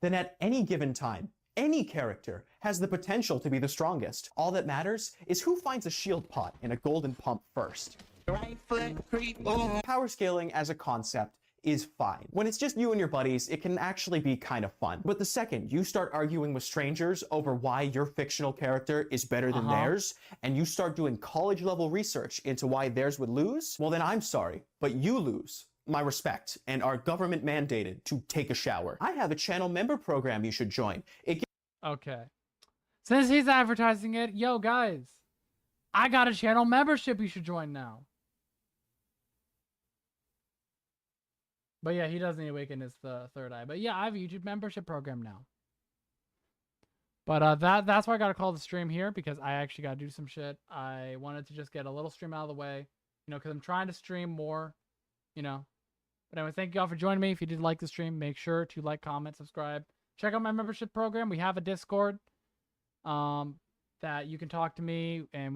Then at any given time, any character has the potential to be the strongest. All that matters is who finds a shield pot and a golden pump first. Power scaling as a concept is fine. When it's just you and your buddies, it can actually be kind of fun. But the second you start arguing with strangers over why your fictional character is better than theirs, and you start doing college-level research into why theirs would lose, well then I'm sorry, but you lose my respect and are government mandated to take a shower. I have a channel member program you should join. Okay. Since he's advertising it, yo guys, I got a channel membership you should join now. But yeah, he doesn't awaken his third eye. But yeah, I have a YouTube membership program now. But that's why I got to call the stream here, because I actually got to do some shit. I wanted to just get a little stream out of the way. You know, because I'm trying to stream more, you know. But anyway, thank you all for joining me. If you did like the stream, make sure to like, comment, subscribe. Check out my membership program. We have a Discord that you can talk to me and